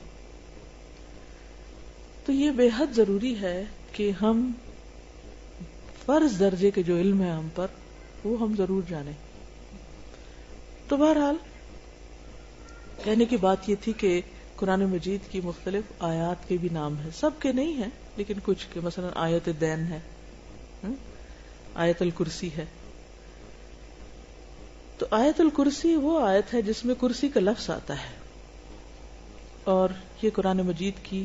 Speaker 1: تو یہ بے حد ضروری ہے کہ ہم فرض درجے کے جو علم ہے ہم پر وہ ہم ضرور جانیں. تو بہرحال کہنے کی بات یہ تھی کہ قرآن مجید کی مختلف آیات کے بھی نام ہیں, سب کے نہیں ہیں لیکن کچھ کے, مثلا آیت دین ہے, آیت الکرسی ہے. تو آیت الکرسی وہ آیت ہے جس میں کرسی کا لفظ آتا ہے, اور یہ قرآن مجید کی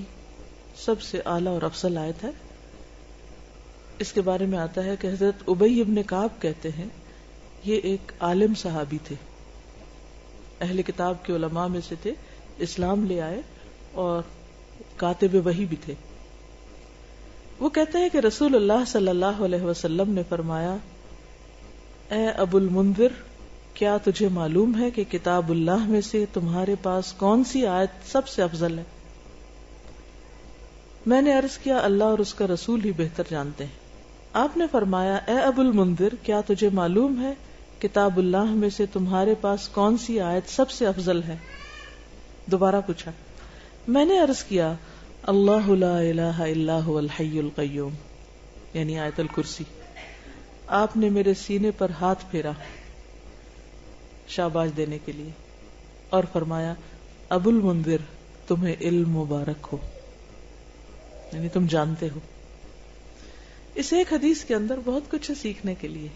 Speaker 1: سب سے اعلیٰ اور افضل آیت ہے. اس کے بارے میں آتا ہے کہ حضرت ابی ابن کعب کہتے ہیں یہ ایک عالم صحابی تھے, اہل کتاب کے علماء میں سے تھے, اسلام لے آئے اور کاتب وحی بھی تھے. وہ کہتے ہیں کہ رسول اللہ صلی اللہ علیہ وسلم نے فرمایا, اے ابو المنذر, کیا تجھے معلوم ہے کہ کتاب اللہ میں سے تمہارے پاس کون سی آیت سب سے افضل ہے؟ میں نے عرض کیا, اللہ اور اس کا رسول ہی بہتر جانتے ہیں. آپ نے فرمایا, اے ابو المنذر, کیا تجھے معلوم ہے کتاب اللہ میں سے تمہارے پاس کون سی آیت سب سے افضل ہے؟ دوبارہ پوچھا. میں نے عرض کیا, اللہ لا الہ الا هو الحی القیوم, یعنی آیت الکرسی. آپ نے میرے سینے پر ہاتھ پھیرا شاباش دینے کے لیے اور فرمایا, ابو المنذر, تمہیں علم مبارک ہو, یعنی تم جانتے ہو. اس ایک حدیث کے اندر بہت کچھ ہے سیکھنے کے لیے.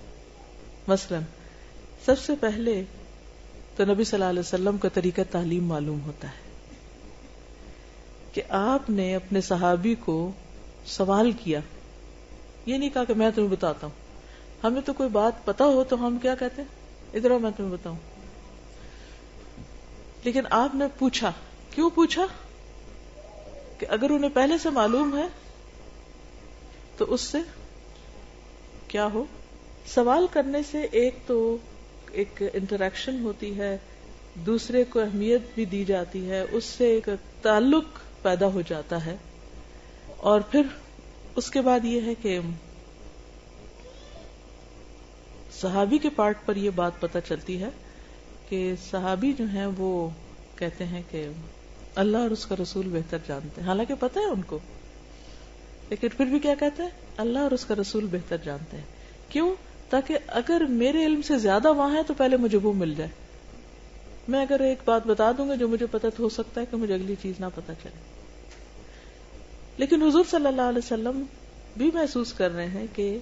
Speaker 1: مثلا سب سے پہلے تو نبی صلی اللہ علیہ وسلم کا طریقہ تعلیم معلوم ہوتا ہے کہ آپ نے اپنے صحابی کو سوال کیا, یہ نہیں کہا کہ میں تمہیں بتاتا ہوں. ہمیں تو کوئی بات پتا ہو تو ہم کیا کہتے ہیں, ادھر آؤ میں تمہیں بتاؤں. لیکن آپ نے پوچھا. کیوں پوچھا؟ کہ اگر انہیں پہلے سے معلوم ہے تو اس سے کیا ہو, سوال کرنے سے ایک تو ایک انٹریکشن ہوتی ہے, دوسرے کو اہمیت بھی دی جاتی ہے, اس سے ایک تعلق پیدا ہو جاتا ہے. اور پھر اس کے بعد یہ ہے کہ صحابی کے پارٹ پر یہ بات پتہ چلتی ہے کہ صحابی جو ہیں وہ کہتے ہیں کہ اللہ اور اس کا رسول بہتر جانتے ہیں, حالانکہ پتہ ہے ان کو, لیکن پھر بھی کیا کہتے ہیں, اللہ اور اس کا رسول بہتر جانتے ہیں. کیوں؟ تاکہ اگر میرے علم سے زیادہ وہاں ہے تو پہلے مجھے وہ مل جائے. میں اگر ایک بات بتا دوں گا جو مجھے پتہ ہو سکتا ہے کہ مجھے اگلی چیز نہ پتہ چلے. لیکن حضور صلی اللہ علیہ وسلم بھی محسوس کر رہے ہیں کہ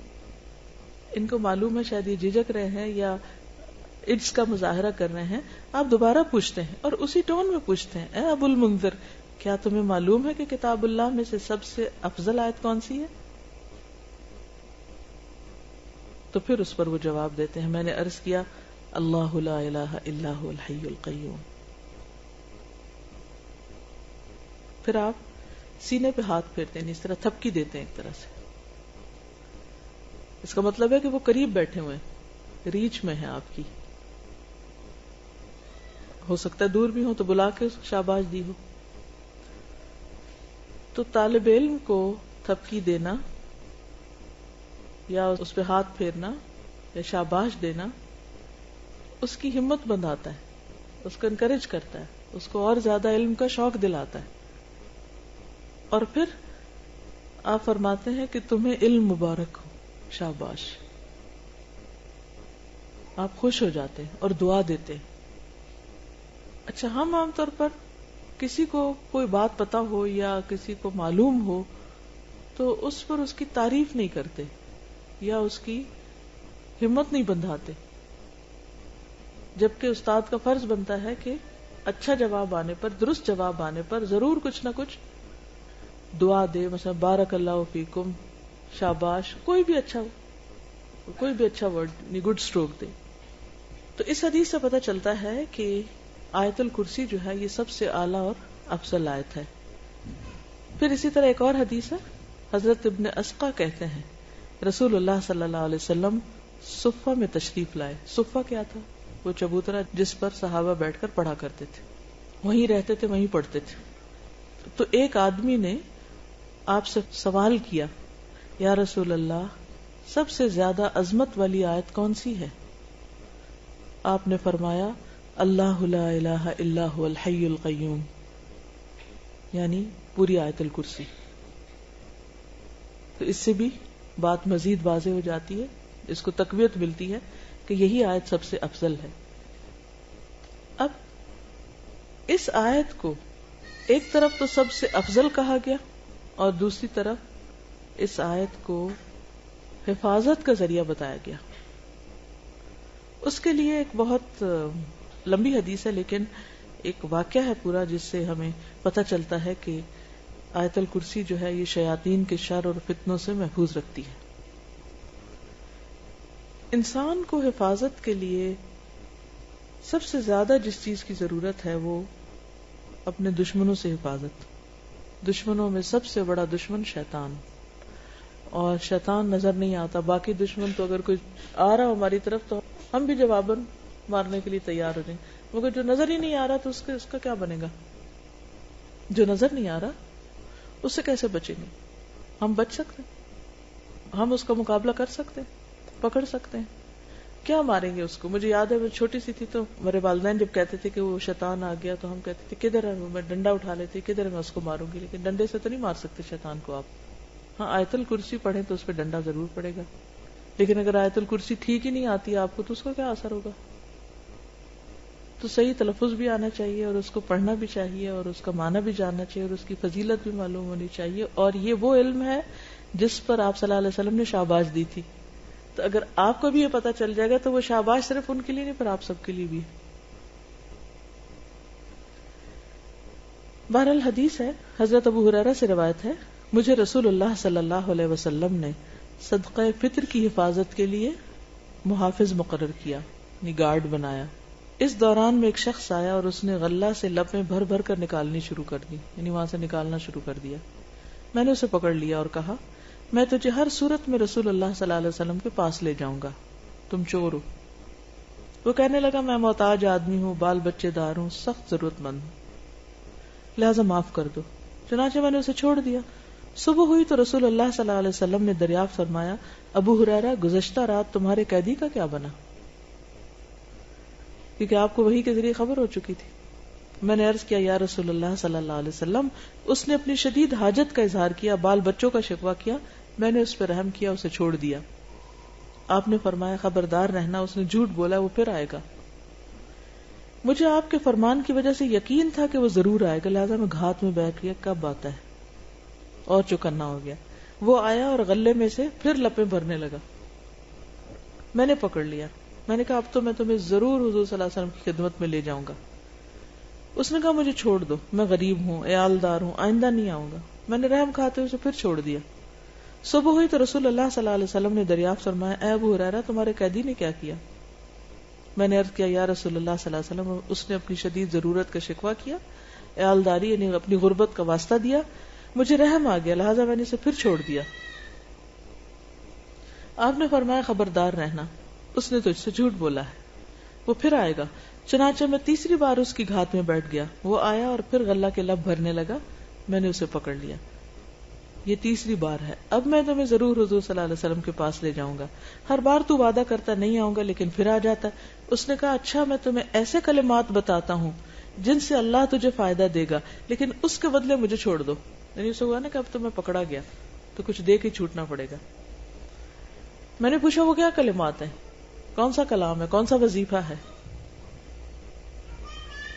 Speaker 1: ان کو معلوم ہے, شاید یہ جھجک رہے ہیں یا عجز کا مظاہرہ کر رہے ہیں. آپ دوبارہ پوچھتے ہیں اور اسی ٹون میں پوچھتے ہیں, اے ابو المنذر, کیا تمہیں معلوم ہے کہ کتاب اللہ میں سے سب سے افضل آیت کون سی ہے؟ تو پھر اس پر وہ جواب دیتے ہیں, میں نے عرض کیا, اللہ لا الہ الا هو الحی القیوم. پھر آپ سینے پہ ہاتھ پھیرتے ہیں, اس طرح تھپکی دیتے ہیں ایک طرح سے. اس کا مطلب ہے کہ وہ قریب بیٹھے ہوئے ہیں, ریچ میں ہیں آپ کی. ہو سکتا ہے دور بھی ہو تو بلا کے شاباش دی ہو. تو طالب علم کو تھپکی دینا یا اس پہ ہاتھ پھیرنا یا شاباش دینا اس کی ہمت بندھاتا ہے, اس کو انکریج کرتا ہے, اس کو اور زیادہ علم کا شوق دلاتا ہے. اور پھر آپ فرماتے ہیں کہ تمہیں علم مبارک ہو, شاباش. آپ خوش ہو جاتے ہیں اور دعا دیتے ہیں. اچھا, ہم عام طور پر کسی کو کوئی بات پتا ہو یا کسی کو معلوم ہو تو اس پر اس کی تعریف نہیں کرتے یا اس کی ہمت نہیں بندھاتے, جبکہ استاد کا فرض بنتا ہے کہ اچھا جواب آنے پر, درست جواب آنے پر ضرور کچھ نہ کچھ دعا دے, مثلا بارک اللہ فیکم, شاباش, کوئی بھی اچھا ورڈ, گڈ اسٹروک دے. تو اس حدیث سے پتہ چلتا ہے کہ آیت الکرسی جو ہے یہ سب سے اعلیٰ اور افضل آیت ہے. پھر اسی طرح ایک اور حدیث ہے, حضرت ابن اسقا کہتے ہیں رسول اللہ صلی اللہ علیہ وسلم صفہ میں تشریف لائے. صفہ کیا تھا؟ وہ چبوترا جس پر صحابہ بیٹھ کر پڑھا کرتے تھے، وہیں رہتے تھے، وہیں پڑھتے تھے. تو ایک آدمی نے آپ سے سوال کیا، یا رسول اللہ، سب سے زیادہ عظمت والی آیت کون سی ہے؟ آپ نے فرمایا اللہ لا الہ الا هو الحی القیوم، یعنی پوری آیت الکرسی. تو اس سے بھی بات مزید واضح ہو جاتی ہے، اس کو تقویت ملتی ہے کہ یہی آیت سب سے افضل ہے. اب اس آیت کو ایک طرف تو سب سے افضل کہا گیا، اور دوسری طرف اس آیت کو حفاظت کا ذریعہ بتایا گیا. اس کے لیے ایک بہت لمبی حدیث ہے، لیکن ایک واقعہ ہے پورا جس سے ہمیں پتہ چلتا ہے کہ آیت الکرسی جو ہے یہ شیاطین کے شر اور فتنوں سے محفوظ رکھتی ہے. انسان کو حفاظت کے لیے سب سے زیادہ جس چیز کی ضرورت ہے وہ اپنے دشمنوں سے حفاظت. دشمنوں میں سب سے بڑا دشمن شیطان، اور شیطان نظر نہیں آتا. باقی دشمن تو اگر کوئی آ رہا ہماری طرف تو ہم بھی جواباً مارنے کے لیے تیار ہو جائیں، مگر جو نظر ہی نہیں آ رہا تو اس کا کیا بنے گا؟ جو نظر نہیں آ رہا اس سے کیسے بچیں گے؟ ہم بچ سکتے ہیں؟ ہم اس کا مقابلہ کر سکتے ہیں؟ پکڑ سکتے ہیں؟ کیا ماریں گے اس کو؟ مجھے یاد ہے میں چھوٹی سی تھی تو میرے والدین جب کہتے تھے کہ وہ شیطان آ گیا تو ہم کہتے تھے کدھر ہے؟ میں ڈنڈا اٹھا لیتی، کدھر ہے میں اس کو ماروں گی. لیکن ڈنڈے سے تو نہیں مار سکتے شیطان کو آپ. ہاں آیت الکرسی پڑھیں تو اس پہ ڈنڈا ضرور پڑے گا، لیکن اگر آیت الکرسی ٹھیک ہی نہیں آتی آپ کو تو اس کا کیا اثر ہوگا؟ تو صحیح تلفظ بھی آنا چاہیے، اور اس کو پڑھنا بھی چاہیے، اور اس کا معنی بھی جاننا چاہیے، اور اس کی فضیلت بھی معلوم ہونی چاہیے. اور یہ وہ علم ہے جس پر آپ صلی اللہ علیہ وسلم نے شاباش دی تھی. تو اگر آپ کو بھی یہ پتا چل جائے گا تو وہ شاباش صرف ان کے لیے نہیں، پر آپ سب کے لیے بھی. بہرحال حدیث ہے، حضرت ابو ہریرہ سے روایت ہے، مجھے رسول اللہ صلی اللہ علیہ وسلم نے صدقہ فطر کی حفاظت کے لیے محافظ مقرر کیا، یعنی گارڈ بنایا. اس دوران میں ایک شخص آیا اور اس نے غلہ سے لپیں بھر بھر کر نکالنی شروع کر دی، یعنی وہاں سے نکالنا شروع کر دیا. میں نے اسے پکڑ لیا اور کہا میں تجھے ہر صورت میں رسول اللہ صلی اللہ علیہ وسلم کے پاس لے جاؤں گا، تم چور ہو. وہ کہنے لگا میں محتاج آدمی ہوں، بال بچے دار ہوں، سخت ضرورت مند ہوں، لہذا معاف کر دو. چنانچہ میں نے اسے چھوڑ دیا. صبح ہوئی تو رسول اللہ صلی اللہ علیہ وسلم نے دریافت فرمایا ابو ہریرہ گزشتہ رات تمہارے قیدی کا کیا بنا؟ کیونکہ آپ کو وحی کے ذریعے خبر ہو چکی تھی. میں نے عرض کیا یا رسول اللہ صلی اللہ علیہ وسلم، اس نے اپنی شدید حاجت کا اظہار کیا، بال بچوں کا شکوہ کیا، میں نے اس پہ رحم کیا، اسے چھوڑ دیا. آپ نے فرمایا خبردار رہنا، اس نے جھوٹ بولا، وہ پھر آئے گا. مجھے آپ کے فرمان کی وجہ سے یقین تھا کہ وہ ضرور آئے گا، لہذا میں گھات میں بیٹھ گیا کب آتا ہے، اور چوکنا ہو گیا. وہ آیا اور غلے میں سے پھر لپیں بھرنے لگا. میں نے پکڑ لیا، میں نے کہا اب تو میں تمہیں ضرور حضور صلی اللہ علیہ وسلم کی خدمت میں لے جاؤں گا. اس نے کہا مجھے چھوڑ دو، میں غریب ہوں، عیالدار ہوں، آئندہ نہیں آؤں گا. میں نے رحم کھاتے اسے پھر چھوڑ دیا. صبح ہوئی تو رسول اللہ صلی اللہ علیہ وسلم نے دریافت فرمایا اے ابو ہریرہ تمہارے قیدی نے کیا کیا؟ میں نے عرض کیا یا رسول اللہ صلی اللہ علیہ وسلم، اس نے اپنی شدید ضرورت کا شکوہ کیا، عیالداری یعنی اپنی غربت کا واسطہ دیا، مجھے رحم آ گیا، لہٰذا میں نے اسے پھر چھوڑ دیا. آپ نے فرمایا خبردار رہنا، اس نے تجھ سے جھوٹ بولا ہے، وہ پھر آئے گا. چنانچہ میں تیسری بار اس کی گھات میں بیٹھ گیا. وہ آیا اور پھر غلہ کے لب بھرنے لگا. میں نے اسے پکڑ لیا. یہ تیسری بار ہے. اب میں تمہیں ضرور حضور صلی اللہ علیہ وسلم کے پاس لے جاؤں گا. ہر بار تو وعدہ کرتا نہیں آؤں گا لیکن پھر آ جاتا. اس نے کہا اچھا میں تمہیں ایسے کلمات بتاتا ہوں جن سے اللہ تجھے فائدہ دے گا، لیکن اس کے بدلے مجھے چھوڑ دو. یعنی اسے ہوا نا کہ اب تو میں پکڑا گیا تو کچھ دے کے چھوٹنا پڑے گا. میں نے پوچھا وہ کیا کلمات ہیں، کون سا کلام ہے، کون سا وظیفہ ہے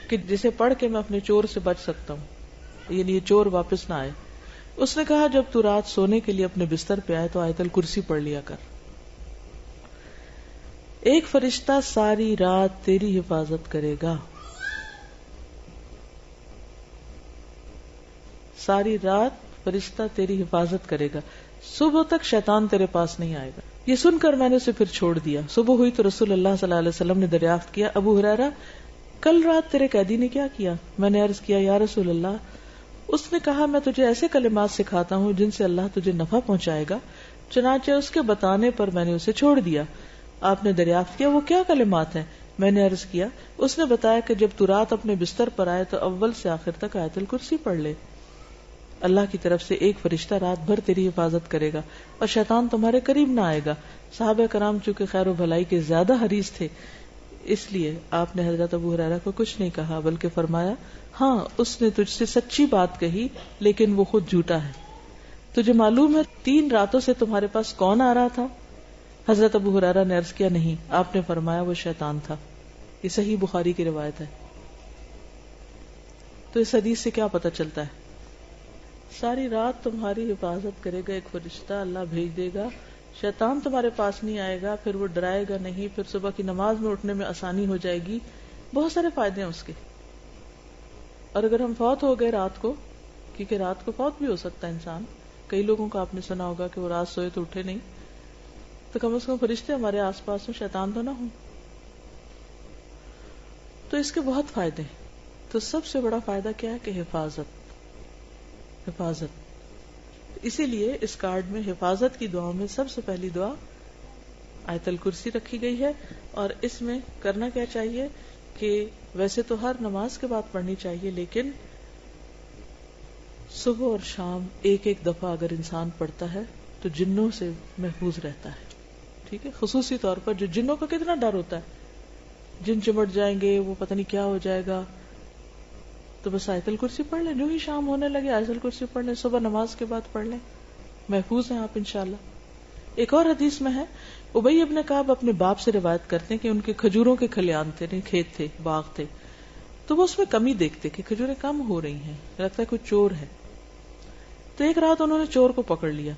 Speaker 1: کہ جسے پڑھ کے میں اپنے چور سے بچ سکتا ہوں، یعنی یہ چور واپس نہ آئے. اس نے کہا جب تو رات سونے کے لیے اپنے بستر پہ آئے تو آیت الکرسی پڑھ لیا کر. ایک فرشتہ ساری رات تیری حفاظت کرے گا، ساری رات فرشتہ تیری حفاظت کرے گا، صبح تک شیطان تیرے پاس نہیں آئے گا. یہ سن کر میں نے اسے پھر چھوڑ دیا. صبح ہوئی تو رسول اللہ صلی اللہ علیہ وسلم نے دریافت کیا ابو ہریرہ کل رات تیرے قیدی نے کیا کیا؟ میں نے عرض کیا یا رسول اللہ، اس نے کہا میں تجھے ایسے کلمات سکھاتا ہوں جن سے اللہ تجھے نفع پہنچائے گا. چنانچہ اس کے بتانے پر میں نے اسے چھوڑ دیا. آپ نے دریافت کیا وہ کیا کلمات ہیں؟ میں نے عرض کیا، اس نے بتایا کہ جب تو رات اپنے بستر پر آئے تو اول سے آخر تک آیت الکرسی پڑھ لے، اللہ کی طرف سے ایک فرشتہ رات بھر تیری حفاظت کرے گا اور شیطان تمہارے قریب نہ آئے گا۔ صحابہ کرام چونکہ خیر و بھلائی کے زیادہ حریص تھے، اس لیے آپ نے حضرت ابو ہریرہ کو کچھ نہیں کہا، بلکہ فرمایا، ہاں اس نے تجھ سے سچی بات کہی لیکن وہ خود جھوٹا ہے۔ تجھے معلوم ہے 3 راتوں سے تمہارے پاس کون آ رہا تھا؟ حضرت ابو ہریرہ نے عرض کیا، نہیں۔ آپ نے فرمایا، وہ شیطان تھا۔ یہ صحیح بخاری کی روایت ہے۔ تو اس حدیث سے کیا پتہ چلتا ہے؟ ساری رات تمہاری حفاظت کرے گا ایک فرشتہ، اللہ بھیج دے گا، شیطان تمہارے پاس نہیں آئے گا، پھر وہ ڈرائے گا نہیں، پھر صبح کی نماز میں اٹھنے میں آسانی ہو جائے گی، بہت سارے فائدے ہیں اس کے۔ اور اگر ہم فوت ہو گئے رات کو، کیونکہ رات کو فوت بھی ہو سکتا ہے انسان، کئی لوگوں کو آپ نے سنا ہوگا کہ وہ رات سوئے تو اٹھے نہیں، تو کم از کم فرشتے ہمارے آس پاس ہوں، شیطان تو نہ ہوں۔ تو اس کے بہت فائدے ہیں۔ تو سب سے بڑا فائدہ کیا ہے کہ حفاظت۔ اسی لیے اس کارڈ میں حفاظت کی دعاؤں میں سب سے پہلی دعا آیت الکرسی رکھی گئی ہے۔ اور اس میں کرنا کیا چاہیے کہ ویسے تو ہر نماز کے بعد پڑھنی چاہیے، لیکن صبح اور شام ایک دفعہ اگر انسان پڑھتا ہے تو جنوں سے محفوظ رہتا ہے۔ ٹھیک ہے، خصوصی طور پر جو جنوں کا کتنا ڈر ہوتا ہے، جن چمٹ جائیں گے، وہ پتہ نہیں کیا ہو جائے گا، تو بس آیت الکرسی پڑھ لیں، جو ہی شام ہونے لگے آیت الکرسی پڑھ لیں، صبح نماز کے بعد پڑھ لیں، محفوظ ہیں آپ انشاءاللہ۔ ایک اور حدیث میں ہے، ابی ابن کعب اپنے باپ سے روایت کرتے ہیں کہ ان کے کھجوروں کے کھلیان تھے، کھیت تھے، باغ تھے، تو وہ اس میں کمی دیکھتے کہ کھجوریں کم ہو رہی ہیں، لگتا ہے کوئی چور ہے۔ تو ایک رات انہوں نے چور کو پکڑ لیا۔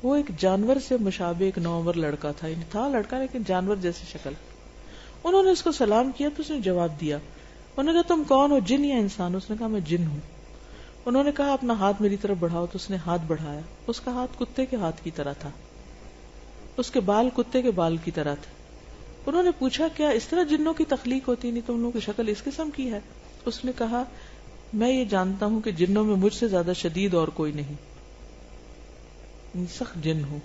Speaker 1: وہ ایک جانور سے مشابہ ایک نوعمر لڑکا تھا، یعنی تھا لڑکا لیکن جانور جیسی شکل۔ انہوں نے اس کو سلام کیا تو اس نے جواب دیا۔ انہوں نے کہا، تم کون ہو، جن یا انسان؟ اس نے کہا، میں جن ہوں۔ انہوں نے کہا، اپنا ہاتھ میری طرف بڑھاؤ، تو اس نے ہاتھ بڑھایا۔ اس کا ہاتھ کتے کے ہاتھ کی طرح تھا، اس کے بال کتے کے بال کی طرح تھے۔ انہوں نے پوچھا، کیا اس طرح جنوں کی تخلیق ہوتی؟ نہیں، تم لوگوں کی شکل اس قسم کی ہے؟ اس نے کہا، میں یہ جانتا ہوں کہ جنوں میں مجھ سے زیادہ شدید اور کوئی نہیں، سخت جن ہوں۔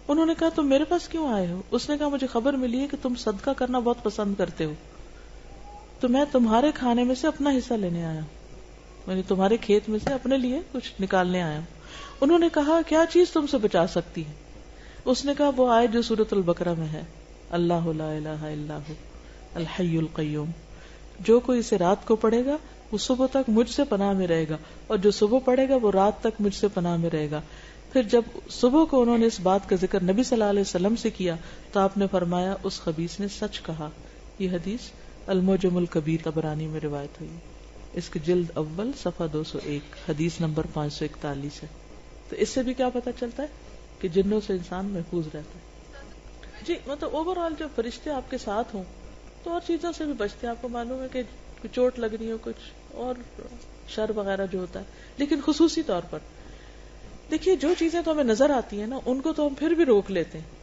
Speaker 1: انہوں نے کہا، تم میرے پاس کیوں آئے ہو؟ اس نے کہا، مجھے خبر ملی ہے کہ تم صدقہ کرنا بہت پسند کرتے ہو، تو میں تمہارے کھانے میں سے اپنا حصہ لینے آیا ہوں، یعنی تمہارے کھیت میں سے اپنے لیے کچھ نکالنے آیا ہوں۔ انہوں نے کہا، کیا چیز تم سے بچا سکتی ہے؟ اس نے کہا، وہ آیت جو سورۃ البقرہ میں ہے، اللہ لا الہ الا ہو الحی القیوم، جو کوئی اسے رات کو پڑھے گا وہ صبح تک مجھ سے پناہ میں رہے گا، اور جو صبح پڑھے گا وہ رات تک مجھ سے پناہ میں رہے گا۔ پھر جب صبح کو انہوں نے اس بات کا ذکر نبی صلی اللہ علیہ وسلم سے کیا تو آپ نے فرمایا، اس خبیث نے سچ کہا۔ یہ حدیث المعجم الکبیر طبرانی میں روایت ہوئی، اس کی جلد اول صفحہ 201، حدیث نمبر 541 ہے۔ تو اس سے بھی کیا پتہ چلتا ہے کہ جنوں سے انسان محفوظ رہتا ہے۔ جی مطلب اوور آل جو فرشتے آپ کے ساتھ ہوں تو اور چیزوں سے بھی بچتے ہیں۔ آپ کو معلوم ہے کہ کچھ چوٹ لگ رہی ہو، کچھ اور شر وغیرہ جو ہوتا ہے، لیکن خصوصی طور پر دیکھیے جو چیزیں تو ہمیں نظر آتی ہیں نا، ان کو تو ہم پھر بھی روک لیتے ہیں۔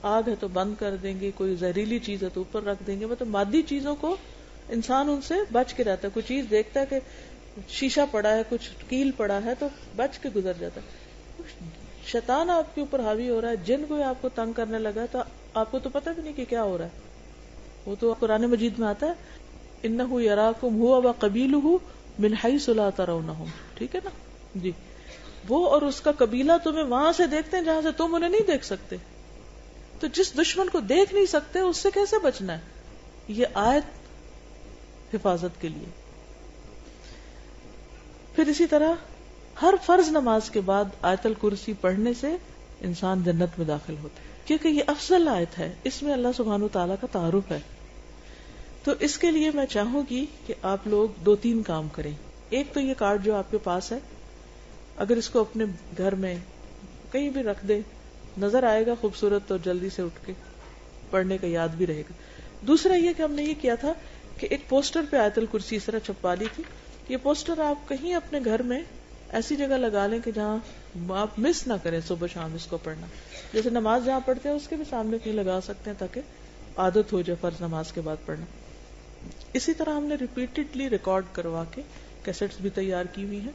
Speaker 1: آگ ہے تو بند کر دیں گے، کوئی زہریلی چیز ہے تو اوپر رکھ دیں گے، مطلب مادی چیزوں کو انسان ان سے بچ کے رہتا ہے۔ کوئی چیز دیکھتا ہے کہ شیشہ پڑا ہے، کچھ کیل پڑا ہے، تو بچ کے گزر جاتا ہے۔ شیطان آپ کے اوپر حاوی ہو رہا ہے، جن کوئی آپ کو تنگ کرنے لگا تو آپ کو تو پتہ بھی نہیں کہ کیا ہو رہا ہے۔ وہ تو قرآن مجید میں آتا ہے، انہ یراکم ہوا وقبیلہ من حیث لا ترونہم، ٹھیک ہے نا جی، وہ اور اس کا قبیلہ تمہیں وہاں سے دیکھتے ہیں جہاں سے تم انہیں نہیں دیکھ سکتے۔ تو جس دشمن کو دیکھ نہیں سکتے اس سے کیسے بچنا ہے؟ یہ آیت حفاظت کے لیے۔ پھر اسی طرح ہر فرض نماز کے بعد آیت الکرسی پڑھنے سے انسان جنت میں داخل ہوتا ہے، کیونکہ یہ افضل آیت ہے، اس میں اللہ سبحانہ وتعالیٰ کا تعارف ہے۔ تو اس کے لیے میں چاہوں گی کہ آپ لوگ 2-3 کام کریں۔ ایک تو یہ کارڈ جو آپ کے پاس ہے، اگر اس کو اپنے گھر میں کہیں بھی رکھ دیں، نظر آئے گا خوبصورت تو جلدی سے اٹھ کے پڑھنے کا یاد بھی رہے گا۔ دوسرا یہ کہ ہم نے یہ کیا تھا کہ ایک پوسٹر پہ آیت الکرسی اس طرح چھپا لی تھی۔ یہ پوسٹر آپ کہیں اپنے گھر میں ایسی جگہ لگا لیں کہ جہاں آپ مس نہ کریں صبح شام اس کو پڑھنا، جیسے نماز جہاں پڑھتے ہیں اس کے بھی سامنے کہیں لگا سکتے ہیں تاکہ عادت ہو جائے فرض نماز کے بعد پڑھنا۔ اسی طرح ہم نے ریپیٹڈلی ریکارڈ کروا کے کیسٹس بھی تیار کی ہوئی ہیں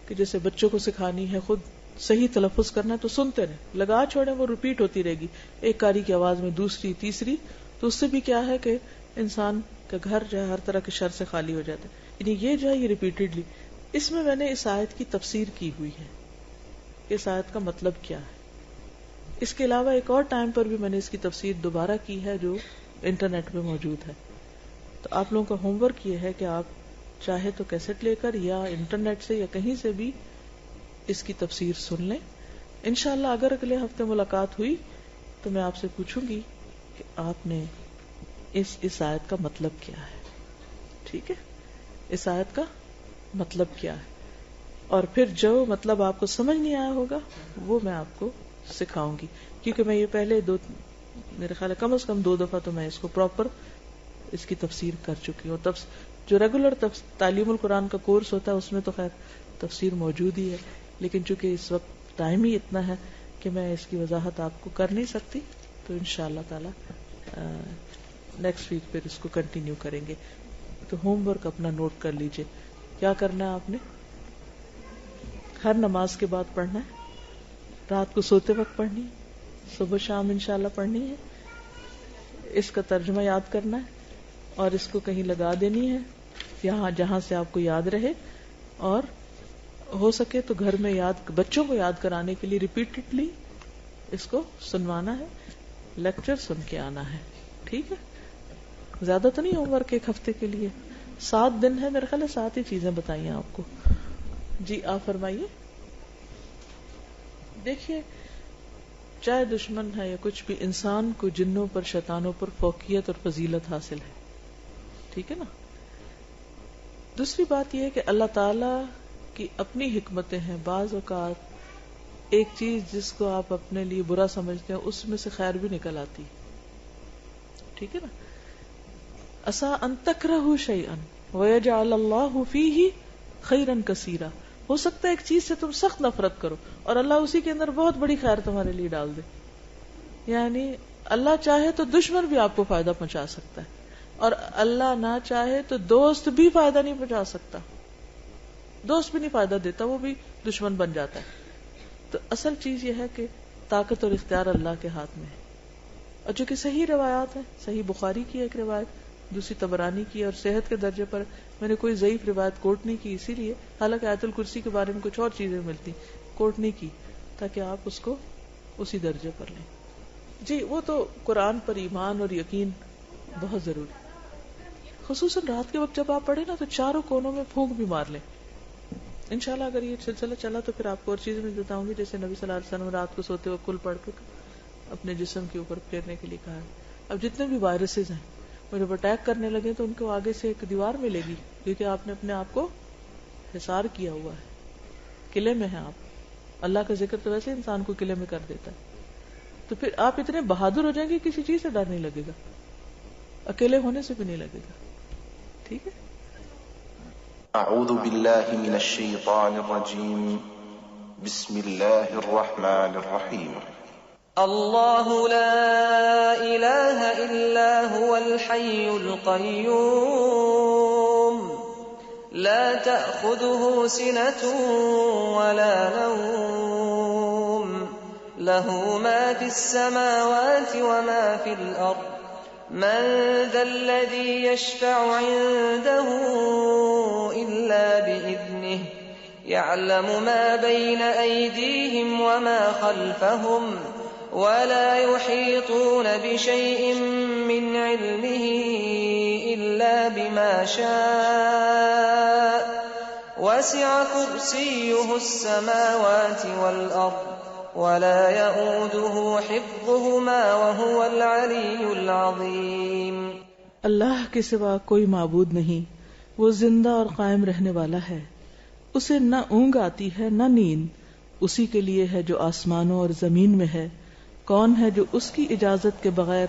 Speaker 1: کہ جیسے بچوں کو سکھانی ہے، خود صحیح تلفظ کرنا ہے تو سنتے رہیں، لگا چھوڑیں، وہ ریپیٹ ہوتی رہے گی ایک قاری کی آواز میں، دوسری، تیسری، تو اس سے بھی کیا ہے کہ انسان کا گھر جو ہے ہر طرح کے شر سے خالی ہو جاتا ہے. یعنی یہ جو ہے یہ ریپیٹڈلی. اس میں نے اس آیت کی تفسیر کی ہوئی ہے، اس آیت کا مطلب کیا ہے. اس کے علاوہ ایک اور ٹائم پر بھی میں نے اس کی تفسیر دوبارہ کی ہے جو انٹرنیٹ پہ موجود ہے. تو آپ لوگوں کا ہوم ورک یہ ہے کہ آپ چاہے تو کیسٹ لے کر یا انٹرنیٹ سے یا کہیں سے بھی اس کی تفسیر سن لیں. انشاءاللہ اگر اگلے ہفتے ملاقات ہوئی تو میں آپ سے پوچھوں گی کہ آپ نے اس آیت کا مطلب کیا ہے. ٹھیک ہے، اس آیت کا مطلب کیا ہے، اور پھر جو مطلب آپ کو سمجھ نہیں آیا ہوگا وہ میں آپ کو سکھاؤں گی، کیونکہ میں یہ پہلے میرے خیال ہے کم از کم 2 دفعہ تو میں اس کو پراپر اس کی تفسیر کر چکی ہوں. جو ریگولر تعلیم القرآن کا کورس ہوتا ہے اس میں تو خیر تفسیر موجود ہی ہے، لیکن چونکہ اس وقت ٹائم ہی اتنا ہے کہ میں اس کی وضاحت آپ کو کر نہیں سکتی، تو انشاءاللہ تعالی نیکسٹ ویک پھر اس کو کنٹینیو کریں گے. تو ہوم ورک اپنا نوٹ کر لیجئے. کیا کرنا ہے آپ نے؟ ہر نماز کے بعد پڑھنا ہے، رات کو سوتے وقت پڑھنی ہے، صبح شام انشاءاللہ پڑھنی ہے. اس کا ترجمہ یاد کرنا ہے اور اس کو کہیں لگا دینی ہے یہاں جہاں سے آپ کو یاد رہے، اور ہو سکے تو گھر میں بچوں کو یاد کرانے کے لیے ریپیٹڈلی اس کو سنوانا ہے، لیکچر سن کے آنا ہے. ٹھیک ہے، زیادہ تو نہیں ہوم ورک ایک ہفتے کے لیے، 7 دن ہے میرے خیال ہے، 7 ہی چیزیں بتائی ہیں آپ کو. جی آپ فرمائیے. دیکھیے چاہے دشمن ہے یا کچھ بھی، انسان کو جنوں پر شیطانوں پر فوقیت اور فضیلت حاصل ہے. ٹھیک ہے نا. دوسری بات یہ ہے کہ اللہ تعالی کی اپنی حکمتیں ہیں. بعض اوقات ایک چیز جس کو آپ اپنے لیے برا سمجھتے ہیں اس میں سے خیر بھی نکل آتی. ٹھیک ہے نا. عسیٰ ان تکرہوا شیئا ویجعل اللہ فیہ خیرا کثیرا. ہو سکتا ہے ایک چیز سے تم سخت نفرت کرو اور اللہ اسی کے اندر بہت بڑی خیر تمہارے لیے ڈال دے. یعنی اللہ چاہے تو دشمن بھی آپ کو فائدہ پہنچا سکتا ہے، اور اللہ نہ چاہے تو دوست بھی فائدہ نہیں پہنچا سکتا. دوست بھی نہیں فائدہ دیتا، وہ بھی دشمن بن جاتا ہے. تو اصل چیز یہ ہے کہ طاقت اور اختیار اللہ کے ہاتھ میں ہے. اور جو کہ صحیح روایات ہیں، صحیح بخاری کی ایک روایت، دوسری طبرانی کی، اور صحت کے درجے پر میں نے کوئی ضعیف روایت کوٹ نہیں کی اسی لیے، حالانکہ آیت الکرسی کے بارے میں کچھ اور چیزیں ملتی، کوٹ نہیں کی تاکہ آپ اس کو اسی درجے پر لیں. جی وہ تو قرآن پر ایمان اور یقین بہت ضروری، خصوصاً رات کے وقت جب آپ پڑھیں نا تو چاروں کونوں میں پھونک بھی مار لیں. انشاءاللہ اگر یہ سلسلہ چلا تو پھر آپ کو اور چیزیں بھی بتاؤں گی، جیسے نبی صلی اللہ علیہ وسلم رات کو سوتے وقت کل پڑھ کے اپنے جسم کے اوپر پھیرنے کے لیے کہا ہے. اب جتنے بھی وائرسز ہیں وہ جب اٹیک کرنے لگے تو ان کو آگے سے ایک دیوار ملے گی، کیونکہ آپ نے اپنے آپ کو حصار کیا ہوا ہے، قلعے میں ہیں آپ. اللہ کا ذکر تو ویسے انسان کو قلعے میں کر دیتا ہے. تو پھر آپ اتنے بہادر ہو جائیں گے کسی چیز سے ڈر نہیں لگے گا، اکیلے ہونے سے بھی نہیں لگے گا. ٹھیک ہے.
Speaker 2: اعوذ باللہ من الشیطان الرجیم بسم اللہ الرحمن الرحیم
Speaker 3: اللہ لا الہ الا هو الحی القیوم لا تأخذه سنة ولا نوم له ما في السماوات وما في الأرض من ذا الذي يشفع عنده إلا بإذنه يعلم ما بين أيديهم وما خلفهم ولا يحيطون بشيء من علمه إلا بما شاء وسع كرسيه السماوات والأرض ولا يؤوده حفظهما وهو العلي العظيم.
Speaker 1: اللہ کے سوا کوئی معبود نہیں، وہ زندہ اور قائم رہنے والا ہے، اسے نہ اونگ آتی ہے نہ نیند. اسی کے لیے ہے جو آسمانوں اور زمین میں ہے. کون ہے جو اس کی اجازت کے بغیر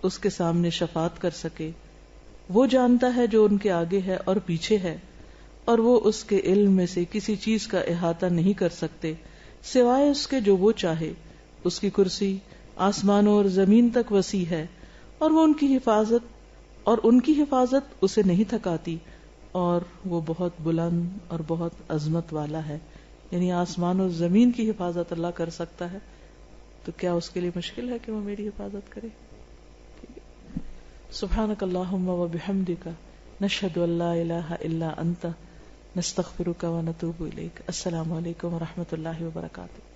Speaker 1: اس کے سامنے شفاعت کر سکے؟ وہ جانتا ہے جو ان کے آگے ہے اور پیچھے ہے، اور وہ اس کے علم میں سے کسی چیز کا احاطہ نہیں کر سکتے سوائے اس کے جو وہ چاہے. اس کی کرسی آسمانوں اور زمین تک وسیع ہے، اور وہ ان کی حفاظت اسے نہیں تھکاتی، اور وہ بہت بلند اور بہت عظمت والا ہے. یعنی آسمان و زمین کی حفاظت اللہ کر سکتا ہے، تو کیا اس کے لیے مشکل ہے کہ وہ میری حفاظت کرے؟ سبحانک اللہم و بحمدک نشہد ان لا الہ الا انت نستغفرک و نتوب الیک۔ السلام علیکم و رحمۃ اللہ وبرکاتہ۔